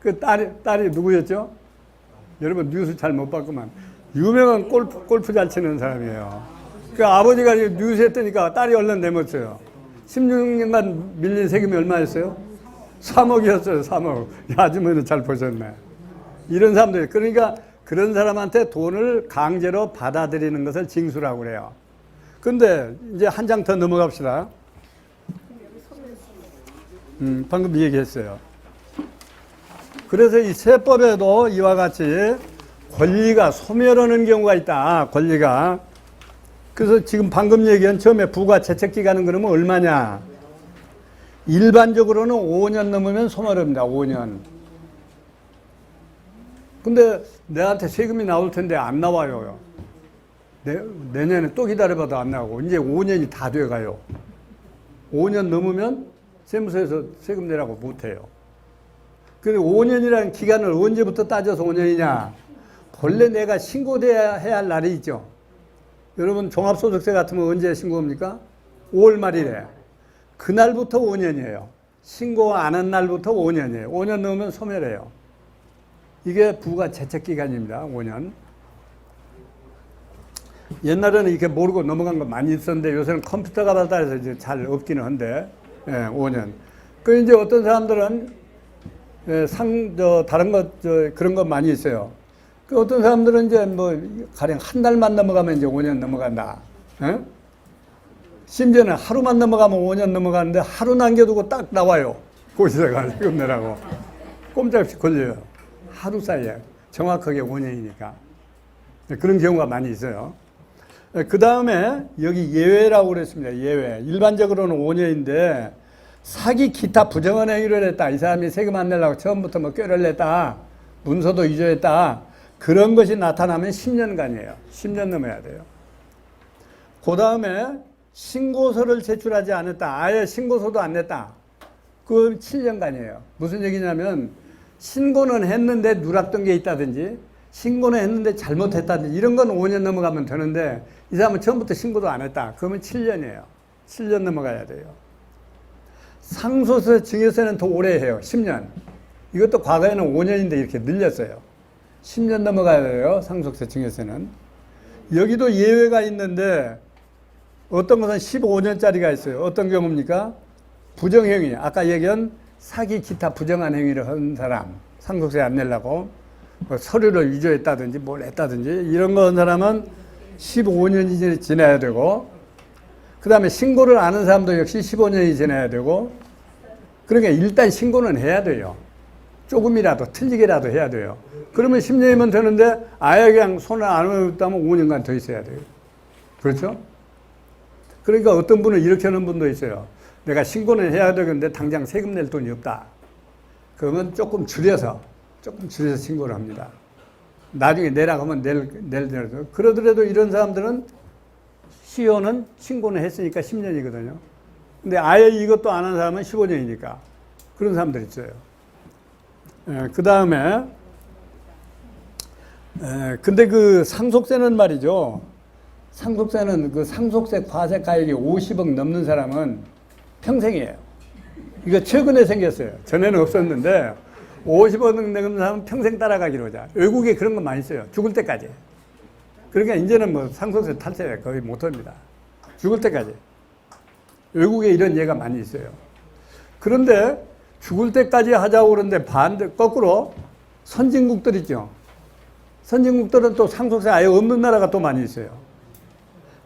그 딸이 누구였죠? 여러분 뉴스 잘 못 봤구만. 유명한 골프 잘 치는 사람이에요. 그 아버지가 뉴스에 뜨니까 딸이 얼른 내몰어요. 16년간 밀린 세금이 얼마였어요? 3억이었어요, 3억. 아주머니는 잘 보셨네. 이런 사람들. 그러니까 그런 사람한테 돈을 강제로 받아들이는 것을 징수라고 그래요. 근데 이제 한 장 더 넘어갑시다. 방금 얘기했어요. 그래서 이 세법에도 이와 같이 권리가 소멸하는 경우가 있다. 권리가. 그래서 지금 방금 얘기한 처음에 부과 제척기간은 그러면 얼마냐? 일반적으로는 5년 넘으면 소멸합니다. 5년. 근데 내한테 세금이 나올 텐데 안 나와요. 내년에 또 기다려봐도 안 나오고 이제 5년이 다 돼가요. 5년 넘으면 세무서에서 세금 내라고 못해요. 그런데 5년이라는 기간을 언제부터 따져서 5년이냐? 본래 내가 신고돼야 할 날이 있죠. 여러분 종합소득세 같으면 언제 신고합니까? 5월 말이래. 그날부터 5년이에요. 신고 안 한 날부터 5년이에요. 5년 넘으면 소멸해요. 이게 부가 제척기간입니다. 5년. 옛날에는 이렇게 모르고 넘어간 거 많이 있었는데 요새는 컴퓨터가 발달해서 이제 잘 없기는 한데 5년. 그 이제 어떤 사람들은 다른 것 그런 거 많이 있어요. 그 어떤 사람들은 이제 뭐 가령 한 달만 넘어가면 이제 5년 넘어간다. 심지어는 하루만 넘어가면 5년 넘어가는데 하루 남겨두고 딱 나와요. 고시사가 세금 내라고. 꼼짝없이 걸려요. 하루 사이에. 정확하게 5년이니까. 그런 경우가 많이 있어요. 그 다음에 여기 예외라고 그랬습니다. 예외. 일반적으로는 5년인데 사기 기타 부정한 행위를 했다. 이 사람이 세금 안 내려고 처음부터 뭐 꾀를 냈다. 문서도 위조했다. 그런 것이 나타나면 10년간이에요. 10년 넘어야 돼요. 그 다음에 신고서를 제출하지 않았다. 아예 신고서도 안 냈다. 그럼 7년간이에요. 무슨 얘기냐면 신고는 했는데 누락된 게 있다든지 신고는 했는데 잘못했다든지 이런 건 5년 넘어가면 되는데 이 사람은 처음부터 신고도 안 했다. 그러면 7년이에요. 7년 넘어가야 돼요. 상속세 증여세는 더 오래 해요. 10년. 이것도 과거에는 5년인데 이렇게 늘렸어요. 10년 넘어가야 돼요. 상속세층에서는. 여기도 예외가 있는데 어떤 것은 15년짜리가 있어요. 어떤 경우입니까? 부정행위, 아까 얘기한 사기 기타 부정한 행위를 한 사람, 상속세 안 내려고 뭐 서류를 위조했다든지 뭘 했다든지 이런 거 한 사람은 15년이 지나야 되고, 그 다음에 신고를 안 한 사람도 역시 15년이 지나야 되고, 그러니까 일단 신고는 해야 돼요. 조금이라도 틀리게라도 해야 돼요. 그러면 10년이면 되는데 아예 그냥 손을 안 얹었다면 5년간 더 있어야 돼요. 그렇죠? 그러니까 어떤 분은 이렇게 하는 분도 있어요. 내가 신고는 해야 되는데 당장 세금 낼 돈이 없다. 그러면 조금 줄여서 신고를 합니다. 나중에 내라고 하면 낼. 그러더라도 이런 사람들은 시효는 신고는 했으니까 10년이거든요. 근데 아예 이것도 안 한 사람은 15년이니까. 그런 사람들 있어요. 그 다음에, 근데 그 상속세는 말이죠. 상속세는 그 상속세 과세가액이 50억 넘는 사람은 평생이에요. 이거 최근에 생겼어요. 전에는 없었는데 50억 넘는 사람은 평생 따라가기로 하자. 외국에 그런 거 많이 써요. 죽을 때까지. 그러니까 이제는 뭐 상속세 탈세 거의 못합니다. 죽을 때까지. 외국에 이런 예가 많이 있어요. 그런데 죽을 때까지 하자고 그러는데 거꾸로 선진국들 있죠. 선진국들은 또 상속세 아예 없는 나라가 또 많이 있어요.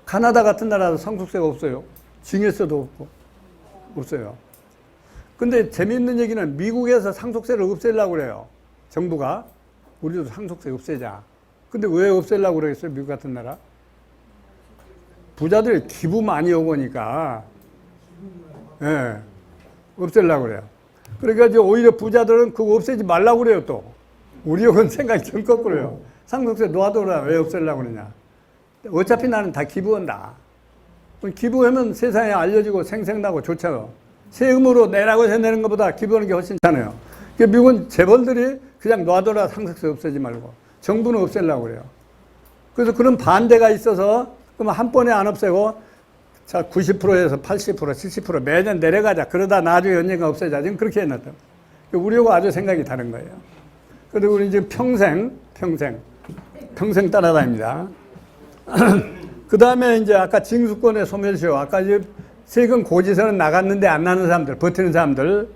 카나다 같은 나라도 상속세가 없어요. 징역세도 없어요. 근데 재미있는 얘기는 미국에서 상속세를 없애려고 그래요. 정부가. 우리도 상속세 없애자. 근데 왜 없애려고 그러겠어요? 미국 같은 나라? 부자들이 기부 많이 오고 오니까, 없애려고 그래요. 그러니까 이제 오히려 부자들은 그거 없애지 말라고 그래요, 또. 우리 형은 생각이 전 거꾸로요. 상속세 놔둬라. 왜 없애려고 그러냐. 어차피 나는 다 기부한다. 기부하면 세상에 알려지고 생생나고 좋잖아. 세금으로 내라고 해서 내는 것보다 기부하는 게 훨씬 좋잖아요. 그러니까 미국은 재벌들이 그냥 놔둬라. 상속세 없애지 말고. 정부는 없애려고 그래요. 그래서 그런 반대가 있어서 그럼 한 번에 안 없애고 자 90%에서 80%, 70% 매년 내려가자. 그러다 나중에 언젠가 없애자. 지금 그렇게 해놨다. 우리하고 아주 생각이 다른 거예요. 그리고 우리 지금 평생 따라다닙니다. 그 다음에 이제 아까 징수권의 소멸시효, 아까 이제 세금 고지서는 나갔는데 안 나는 사람들, 버티는 사람들,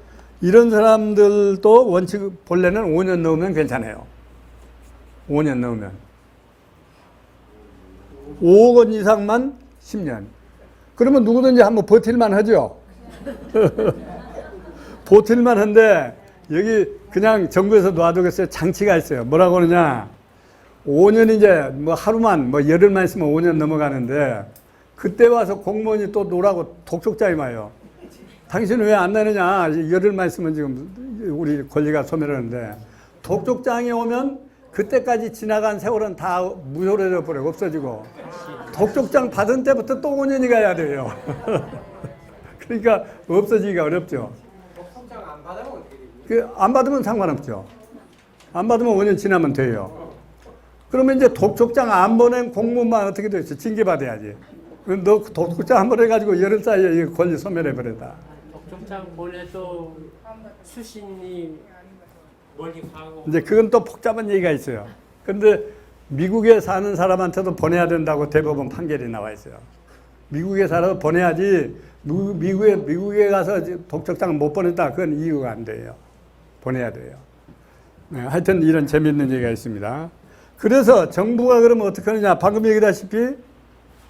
이런 사람들도 원칙 본래는 5년 넘으면 괜찮아요. 5년 넘으면. 5억 원 이상만 10년. 그러면 누구든지 한번 버틸만 하죠. 버틸만 한데 여기 그냥 정부에서 놔두겠어요. 장치가 있어요. 뭐라고 그러냐. 5년 이제 뭐 하루만 뭐 열흘만 있으면 5년 넘어가는데 그때 와서 공무원이 또 노라고 독촉장이 와요. 당신은 왜 안 내느냐. 열흘만 있으면 지금 우리 권리가 소멸하는데 독촉장이 오면 그때까지 지나간 세월은 다 무효로 버려 없어지고 독촉장 받은 때부터 또 5년이 가야 돼요. 그러니까 없어지기가 어렵죠. 독촉장 안 받으면 어떻게 돼요? 안 받으면 상관없죠. 안 받으면 5년 지나면 돼요. 그러면 이제 독촉장 안 보낸 공무원만 어떻게 되겠어? 징계받아야지. 너 독촉장 안 보내가지고 열흘 사이에 권리 소멸해버렸다. 독촉장 보내도 수신이 멀리 가고. 이제 그건 또 복잡한 얘기가 있어요. 근데 미국에 사는 사람한테도 보내야 된다고 대법원 판결이 나와 있어요. 미국에 살아도 보내야지 미국에 가서 독촉장을 못 보냈다. 그건 이유가 안 돼요. 보내야 돼요. 네, 하여튼 이런 재미있는 얘기가 있습니다. 그래서 정부가 그러면 어떻게 하느냐. 방금 얘기다시피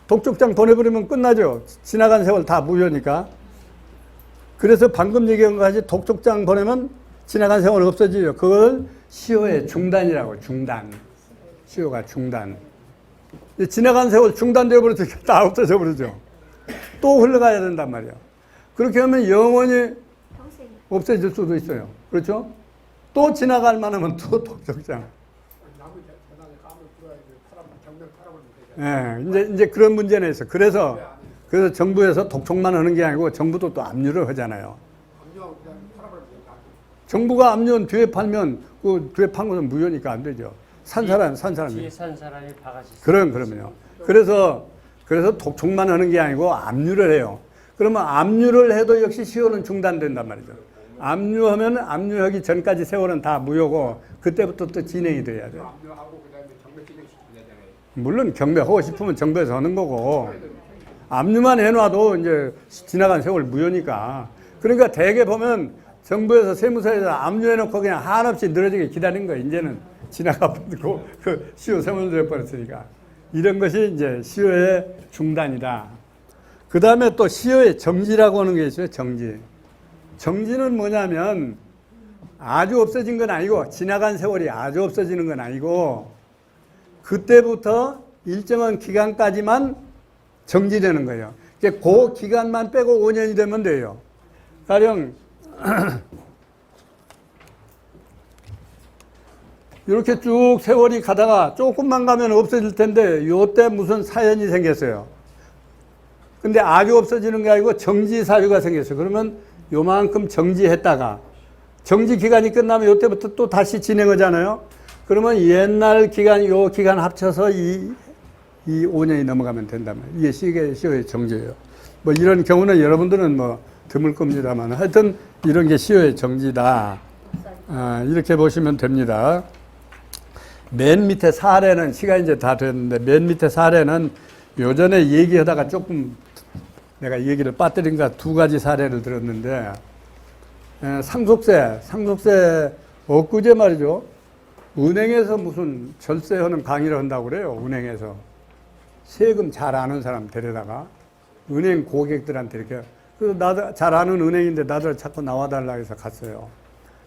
독촉장 보내버리면 끝나죠. 지나간 세월 다 무효니까. 그래서 방금 얘기한 것까지 독촉장 보내면 지나간 세월 없어지죠. 그걸 시효의 중단이라고. 중단. 시효가 중단. 지나간 세월 중단되어 버리죠. 다 없어져 버리죠. 또 흘러가야 된단 말이에요. 그렇게 하면 영원히 없어질 수도 있어요. 그렇죠? 또 지나갈 만하면 또 독촉장. 나무 재단에 감을 들어야 정면 팔아버리면 되잖아요. 예, 이제 그런 문제는 있어. 그래서 정부에서 독촉만 하는 게 아니고 정부도 또 압류를 하잖아요. 압류하고 그냥 팔아버리면 돼요. 정부가 압류는 뒤에 팔면 그 뒤에 판 것은 무효니까 안 되죠. 산 사람이. 뒤에 산 사람이 바가지. 그럼요. 그래서 독촉만 하는 게 아니고 압류를 해요. 그러면 압류를 해도 역시 시효는 중단된단 말이죠. 압류하면 압류하기 전까지 세월은 다 무효고 그때부터 또 진행이 돼야 돼. 압류하고 그다음에 경매 진행시키면 되잖아요. 물론 경매하고 싶으면 정부에서 하는 거고 압류만 해놔도 이제 지나간 세월 무효니까. 그러니까 대개 보면 정부에서 세무서에서 압류해놓고 그냥 한없이 늘어지게 기다린 거예요. 이제는 지나가버리고 그 시효 세월돼 버렸으니까. 이런 것이 이제 시효의 중단이다. 그 다음에 또 시효의 정지라고 하는 게 있어요. 정지. 정지는 뭐냐면 아주 없어진 건 아니고 지나간 세월이 아주 없어지는 건 아니고 그때부터 일정한 기간까지만 정지되는 거예요. 그 기간만 빼고 5년이 되면 돼요. 가령 이렇게 쭉 세월이 가다가 조금만 가면 없어질 텐데 요때 무슨 사연이 생겼어요. 근데 아주 없어지는 게 아니고 정지 사유가 생겼어요. 그러면 요만큼 정지했다가 정지 기간이 끝나면 요때부터 또 다시 진행하잖아요. 그러면 옛날 기간, 요 기간 합쳐서 이 5년이 넘어가면 된다면 이게 시효의 정지예요. 뭐 이런 경우는 여러분들은 뭐 드물 겁니다만 하여튼 이런 게 시효의 정지다. 이렇게 보시면 됩니다. 맨 밑에 사례는 시간이 이제 다 됐는데 맨 밑에 사례는 요전에 얘기하다가 조금 내가 얘기를 빠뜨린가 2가지 사례를 들었는데 상속세 엊그제 말이죠. 은행에서 무슨 절세하는 강의를 한다고 그래요. 은행에서 세금 잘 아는 사람 데려다가 은행 고객들한테 이렇게 그래서 나도 잘 아는 은행인데 나들 자꾸 나와달라 해서 갔어요.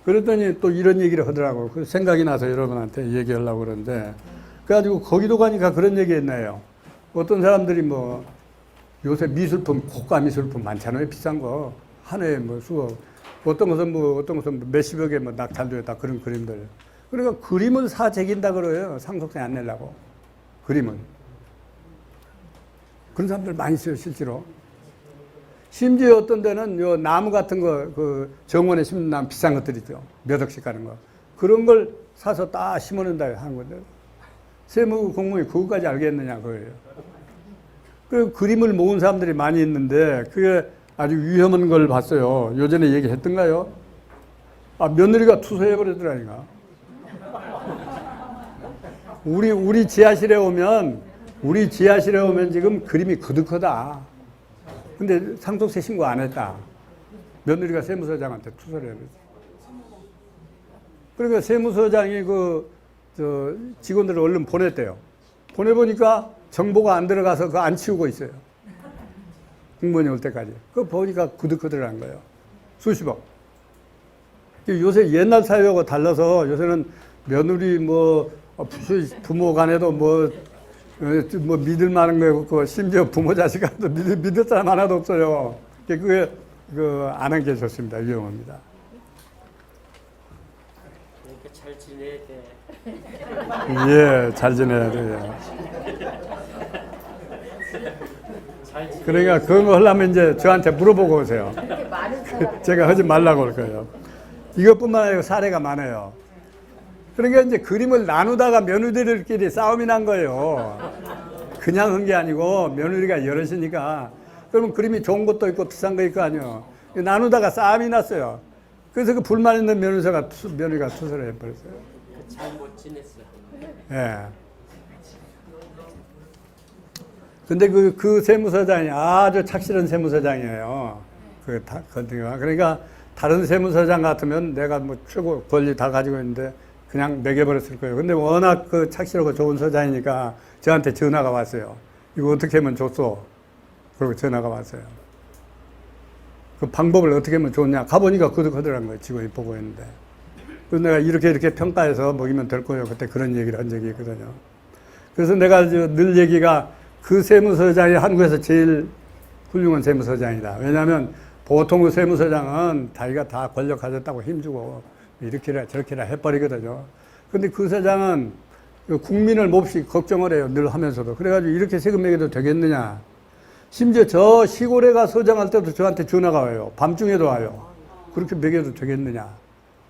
그랬더니 또 이런 얘기를 하더라고요. 그 생각이 나서 여러분한테 얘기하려고 그러는데 그래가지고 거기도 가니까 그런 얘기 했나요. 어떤 사람들이 뭐 요새 미술품 고가 미술품 많잖아요. 비싼 거 하나에 뭐 수억 어떤 것은 뭐 몇십여 개 뭐 낙찰되었다 그런 그림들. 그러니까 그림을 사 제긴다 그래요. 상속세 안 내려고 그림을. 그런 사람들 많이 있어요 실제로. 심지어 어떤 데는 요 나무 같은 거 그 정원에 심는 나무 비싼 것들 있죠. 몇 억씩 가는 거. 그런 걸 사서 딱 심어놓는다 하는 건데 세무 공무원이 그것까지 알겠느냐 그거예요. 그 그림을 모은 사람들이 많이 있는데 그게 아주 위험한 걸 봤어요. 요전에 얘기했던가요? 며느리가 투서해버리더라니까. 우리 지하실에 오면 지금 그림이 그득하다. 근데 상속세 신고 안 했다. 며느리가 세무서장한테 투서를 해버렸어. 그러니까 세무서장이 직원들을 얼른 보냈대요. 보내보니까 정보가 안 들어가서 그거 안 치우고 있어요. 공무원이 올 때까지. 그거 보니까 그득그득한 거예요. 수십억. 요새 옛날 사회하고 달라서 요새는 며느리 부모 간에도 믿을 만한 거 없고 심지어 부모 자식 간도 믿을 사람 하나도 없어요. 그게 안 한 게 좋습니다. 위험합니다. 그러니까 잘 지내야 돼. 예, 잘 지내야 돼요. 그러니까 그런 거 하려면 이제 저한테 물어보고 오세요. 제가 하지 말라고 할 거예요. 이것뿐만 아니라 사례가 많아요. 그러니까 이제 그림을 나누다가 며느리들끼리 싸움이 난 거예요. 그냥 한 게 아니고 며느리가 여럿이니까. 그러면 그림이 좋은 것도 있고 비싼 거 있고 아니요. 나누다가 싸움이 났어요. 그래서 그 불만 있는 며느리가 투서를 해버렸어요. 잘못 지냈어. 예. 근데 그 세무서장이 아주 착실한 세무서장이에요. 그러니까 다른 세무서장 같으면 내가 뭐 최고 권리 다 가지고 있는데 그냥 매겨버렸을 거예요. 근데 워낙 착실하고 좋은 서장이니까 저한테 전화가 왔어요. 이거 어떻게 하면 좋소? 그리고 전화가 왔어요. 그 방법을 어떻게 하면 좋냐? 가보니까 그득하더라는 거예요. 직원이 보고 있는데. 그래서 내가 이렇게 평가해서 먹이면 될 거예요. 그때 그런 얘기를 한 적이 있거든요. 그래서 내가 늘 얘기가 그 세무서장이 한국에서 제일 훌륭한 세무서장이다. 왜냐하면 보통 세무서장은 자기가 다 권력 가졌다고 힘주고 이렇게라 저렇게라 해버리거든요. 근데 그 서장은 국민을 몹시 걱정을 해요. 늘 하면서도. 그래가지고 이렇게 세금 매겨도 되겠느냐. 심지어 저 시골에 가 서장할 때도 저한테 전화가 와요. 밤중에도 와요. 그렇게 매겨도 되겠느냐.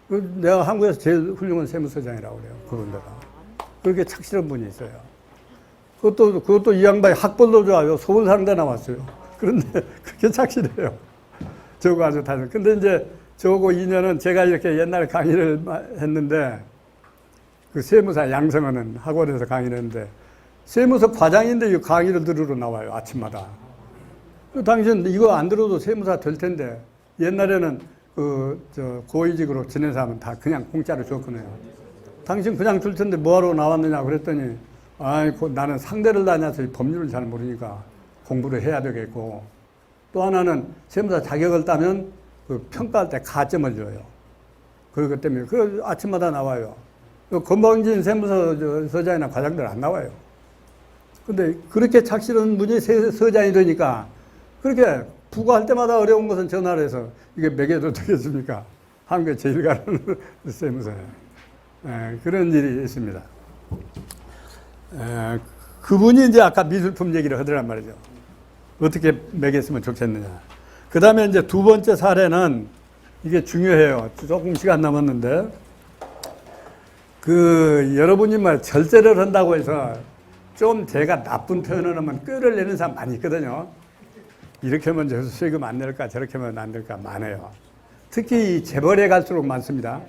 내가 한국에서 제일 훌륭한 세무서장이라고 그래요. 그분들은. 그렇게 착실한 분이 있어요. 그것도 이 양반이 학벌도 좋아요. 서울 상대 나왔어요. 그런데 그렇게 착실해요. 저거 아주 다른. 근데 이제 저거 2년은 제가 이렇게 옛날에 강의를 했는데 그 세무사 양성하는 학원에서 강의를 했는데 세무서 과장인데 이 강의를 들으러 나와요. 아침마다. 당신 이거 안 들어도 세무사 될 텐데 옛날에는 고위직으로 지낸 사람은 다 그냥 공짜로 줬거든요. 당신 그냥 줄 텐데 뭐하러 나왔느냐 그랬더니 나는 상대를 다녀서 법률을 잘 모르니까 공부를 해야 되겠고 또 하나는 세무사 자격을 따면 그 평가할 때 가점을 줘요. 그렇기 때문에 그 아침마다 나와요. 건방진 세무서장이나 과장들 안 나와요. 근데 그렇게 착실한 분이 서장이 되니까 그렇게 부과할 때마다 어려운 것은 전화를 해서 이게 매겨도 되겠습니까? 한국에 제일 가는 세무서예요. 그런 일이 있습니다. 그분이 이제 아까 미술품 얘기를 하더란 말이죠. 어떻게 매겼으면 좋겠느냐. 그 다음에 이제 두 번째 사례는 이게 중요해요. 조금 시간 남았는데 여러분이 말 절제를 한다고 해서 좀 제가 나쁜 표현을 하면 꾀를 내는 사람 많이 있거든요. 이렇게 하면 세금 안 낼까 저렇게 하면 안 될까 많아요. 특히 이 재벌에 갈수록 많습니다.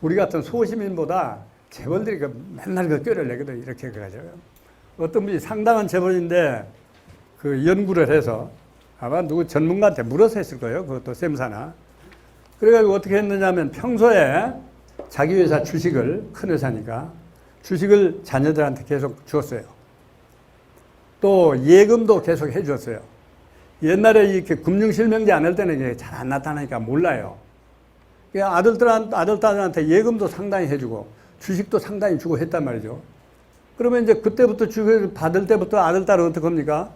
우리 같은 소시민보다 재벌들이 맨날 꾀를 내거든요. 이렇게 해가지고 어떤 분이 상당한 재벌인데 연구를 해서 아마 누구 전문가한테 물어서 했을 거예요. 그것도 세무사나. 그래가지고 어떻게 했느냐면 평소에 자기 회사 주식을 큰 회사니까 주식을 자녀들한테 계속 주었어요. 또 예금도 계속 해주었어요. 옛날에 이렇게 금융실명제 안 할 때는 이게 잘 안 나타나니까 몰라요. 아들들한테 예금도 상당히 해주고 주식도 상당히 주고 했단 말이죠. 그러면 이제 그때부터 주식을 받을 때부터 아들, 딸은 어떻게 합니까?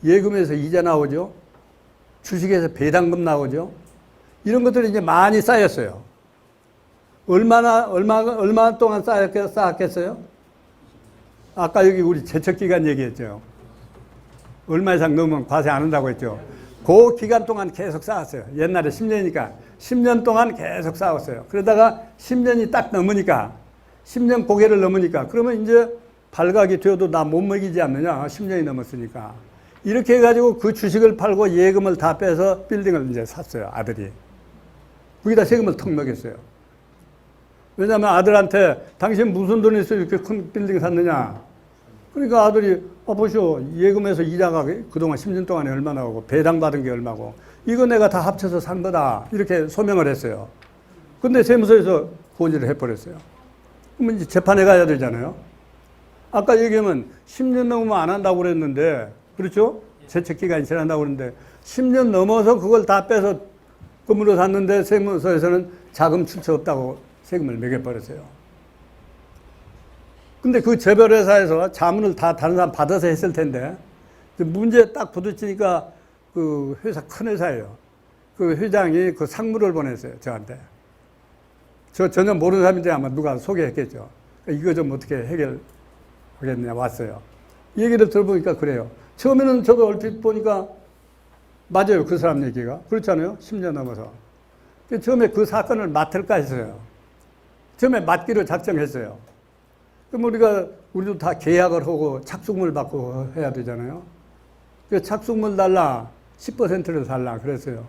예금에서 이자 나오죠. 주식에서 배당금 나오죠. 이런 것들이 이제 많이 쌓였어요. 얼마 동안 쌓았겠어요? 아까 여기 우리 제척기간 얘기했죠. 얼마 이상 넘으면 과세 안 한다고 했죠. 그 기간 동안 계속 쌓았어요. 옛날에 10년이니까 10년 동안 계속 쌓았어요. 그러다가 10년이 딱 넘으니까 10년 고개를 넘으니까 그러면 이제 발각이 되어도 나 못 먹이지 않느냐. 10년이 넘었으니까. 이렇게 해가지고 그 주식을 팔고 예금을 다 빼서 빌딩을 이제 샀어요. 아들이. 거기다 세금을 턱 먹였어요. 왜냐하면 아들한테 당신 무슨 돈이 있어 이렇게 큰 빌딩 샀느냐. 그러니까 아들이 보시오. 예금에서 이자가 그동안 10년 동안에 얼마 나오고 배당 받은 게 얼마고 이거 내가 다 합쳐서 산 거다. 이렇게 소명을 했어요. 근데 세무서에서 고지를 해버렸어요. 그러면 이제 재판에 가야 되잖아요. 아까 얘기하면 10년 넘으면 안 한다고 그랬는데 그렇죠? 제척기간이 지난다고 그랬는데 10년 넘어서 그걸 다 빼서 금으로 샀는데 세무서에서는 자금 출처 없다고 세금을 매겨버렸어요. 근데 그 재벌회사에서 자문을 다 다른 사람 받아서 했을 텐데 문제 딱 부딪히니까 그 회사 큰 회사예요. 그 회장이 그 상무를 보냈어요. 저한테. 저 전혀 모르는 사람인데 아마 누가 소개했겠죠. 이거 좀 어떻게 해결하겠느냐 왔어요. 얘기를 들어보니까 그래요. 처음에는 저도 얼핏 보니까 맞아요. 그 사람 얘기가. 그렇잖아요. 10년 넘어서. 처음에 그 사건을 맡을까 했어요. 처음에 맡기로 작정했어요. 그럼 우리도 다 계약을 하고 착수금을 받고 해야 되잖아요. 그 착수금을 달라. 10%를 달라. 그랬어요.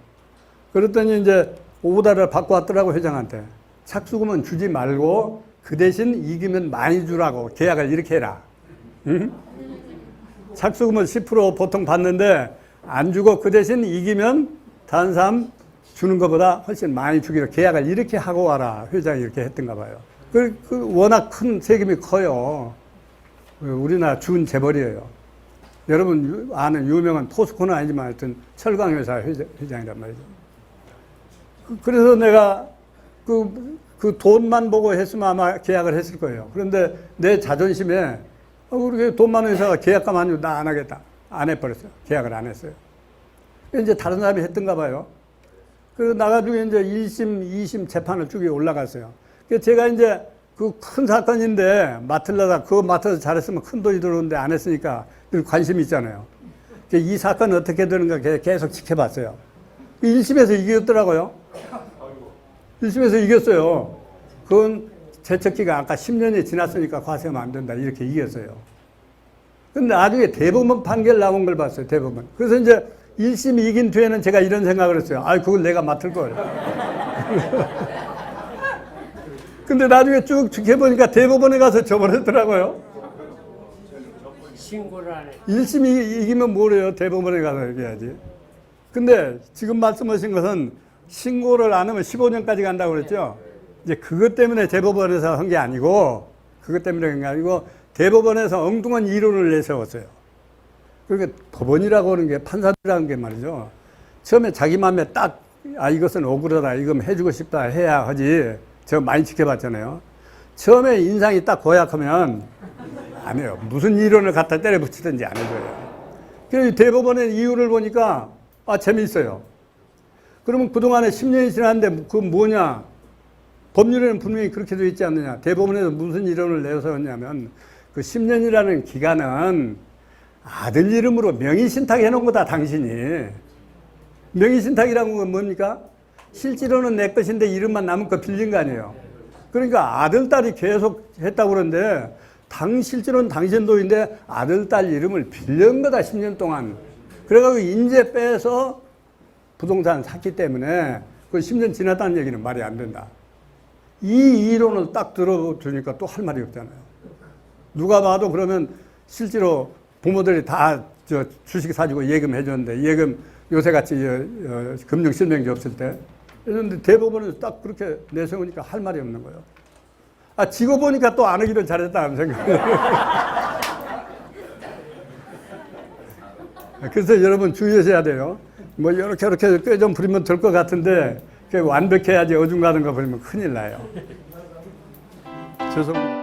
그랬더니 이제 오다를 받고 왔더라고, 회장한테. 착수금은 주지 말고 그 대신 이기면 많이 주라고 계약을 이렇게 해라. 응? 착수금을 10% 보통 받는데 안 주고 그 대신 이기면 다른 사람 주는 것보다 훨씬 많이 주기로 계약을 이렇게 하고 와라. 회장이 이렇게 했던가 봐요. 워낙 큰 세금이 커요. 우리나라 준 재벌이에요. 여러분 아는 유명한 포스코는 아니지만 하여튼 철강회사 회장이란 말이죠. 그래서 내가 그 돈만 보고 했으면 아마 계약을 했을 거예요. 그런데 내 자존심에 그렇게 돈 많은 회사가 계약금 안 주고 나 안 하겠다. 안 해버렸어요. 계약을 안 했어요. 이제 다른 사람이 했던가 봐요. 그래서 나가지고 이제 1심, 2심 재판을 쭉 올라갔어요. 그래서 제가 이제 그 큰 사건인데 맡으려다 그거 맡아서 잘했으면 큰 돈이 들어오는데 안 했으니까 관심이 있잖아요. 이 사건은 어떻게 되는가 계속 지켜봤어요. 1심에서 이겼더라고요. 1심에서 이겼어요. 그건 제척기가 아까 10년이 지났으니까 과세하면 안 된다. 이렇게 이겼어요. 근데 나중에 대법원 판결 나온 걸 봤어요. 대법원. 그래서 이제 1심 이긴 뒤에는 제가 이런 생각을 했어요. 아, 그걸 내가 맡을 걸. 근데 나중에 쭉 지켜보니까 대법원에 가서 져버렸더라고요. 신고를 안 해. 1심 이기면 뭐래요? 대법원에 가서 얘기해야지. 근데 지금 말씀하신 것은 신고를 안 하면 15년까지 간다고 그랬죠? 이제 그것 때문에 대법원에서 한 게 아니고, 그것 때문에 한 게 아니고, 대법원에서 엉뚱한 이론을 내세웠어요. 그러니까 법원이라고 하는 게 판사들이라는 게 말이죠. 처음에 자기 마음에 딱, 아, 이것은 억울하다, 이건 해주고 싶다 해야 하지. 제가 많이 지켜봤잖아요. 처음에 인상이 딱 고약하면 안 해요. 무슨 이론을 갖다 때려 붙이든지 안 해줘요. 그래서 대법원의 이유를 보니까, 아, 재미있어요. 그러면 그동안에 10년이 지났는데 그건 뭐냐? 법률에는 분명히 그렇게 되어 있지 않느냐? 대법원에서 무슨 이론을 내세웠냐면 그 10년이라는 기간은 아들 이름으로 명의신탁 해놓은 거다, 당신이. 명의신탁이라는 건 뭡니까? 실제로는 내 것인데 이름만 남은 거 빌린 거 아니에요. 그러니까 아들, 딸이 계속 했다고 그러는데 실제로는 당신 돈인데 아들, 딸 이름을 빌린 거다, 10년 동안. 그래가지고 인제 빼서 부동산 샀기 때문에 그 10년 지났다는 얘기는 말이 안 된다. 이 이론을 딱 들어주니까 또 할 말이 없잖아요. 누가 봐도 그러면 실제로 부모들이 다 주식 사주고 예금 해줬는데, 예금 요새같이 금융실명제 없을 때. 그런데 대법원에서 딱 그렇게 내세우니까 할 말이 없는 거예요. 아, 지고 보니까 또 안 하기를 잘했다는 생각이. 그래서 여러분 주의하셔야 돼요. 뭐 이렇게 꽤 좀 부리면 될 것 같은데 완벽해야지 어중간한 거 부리면 큰일 나요. 죄송합니다.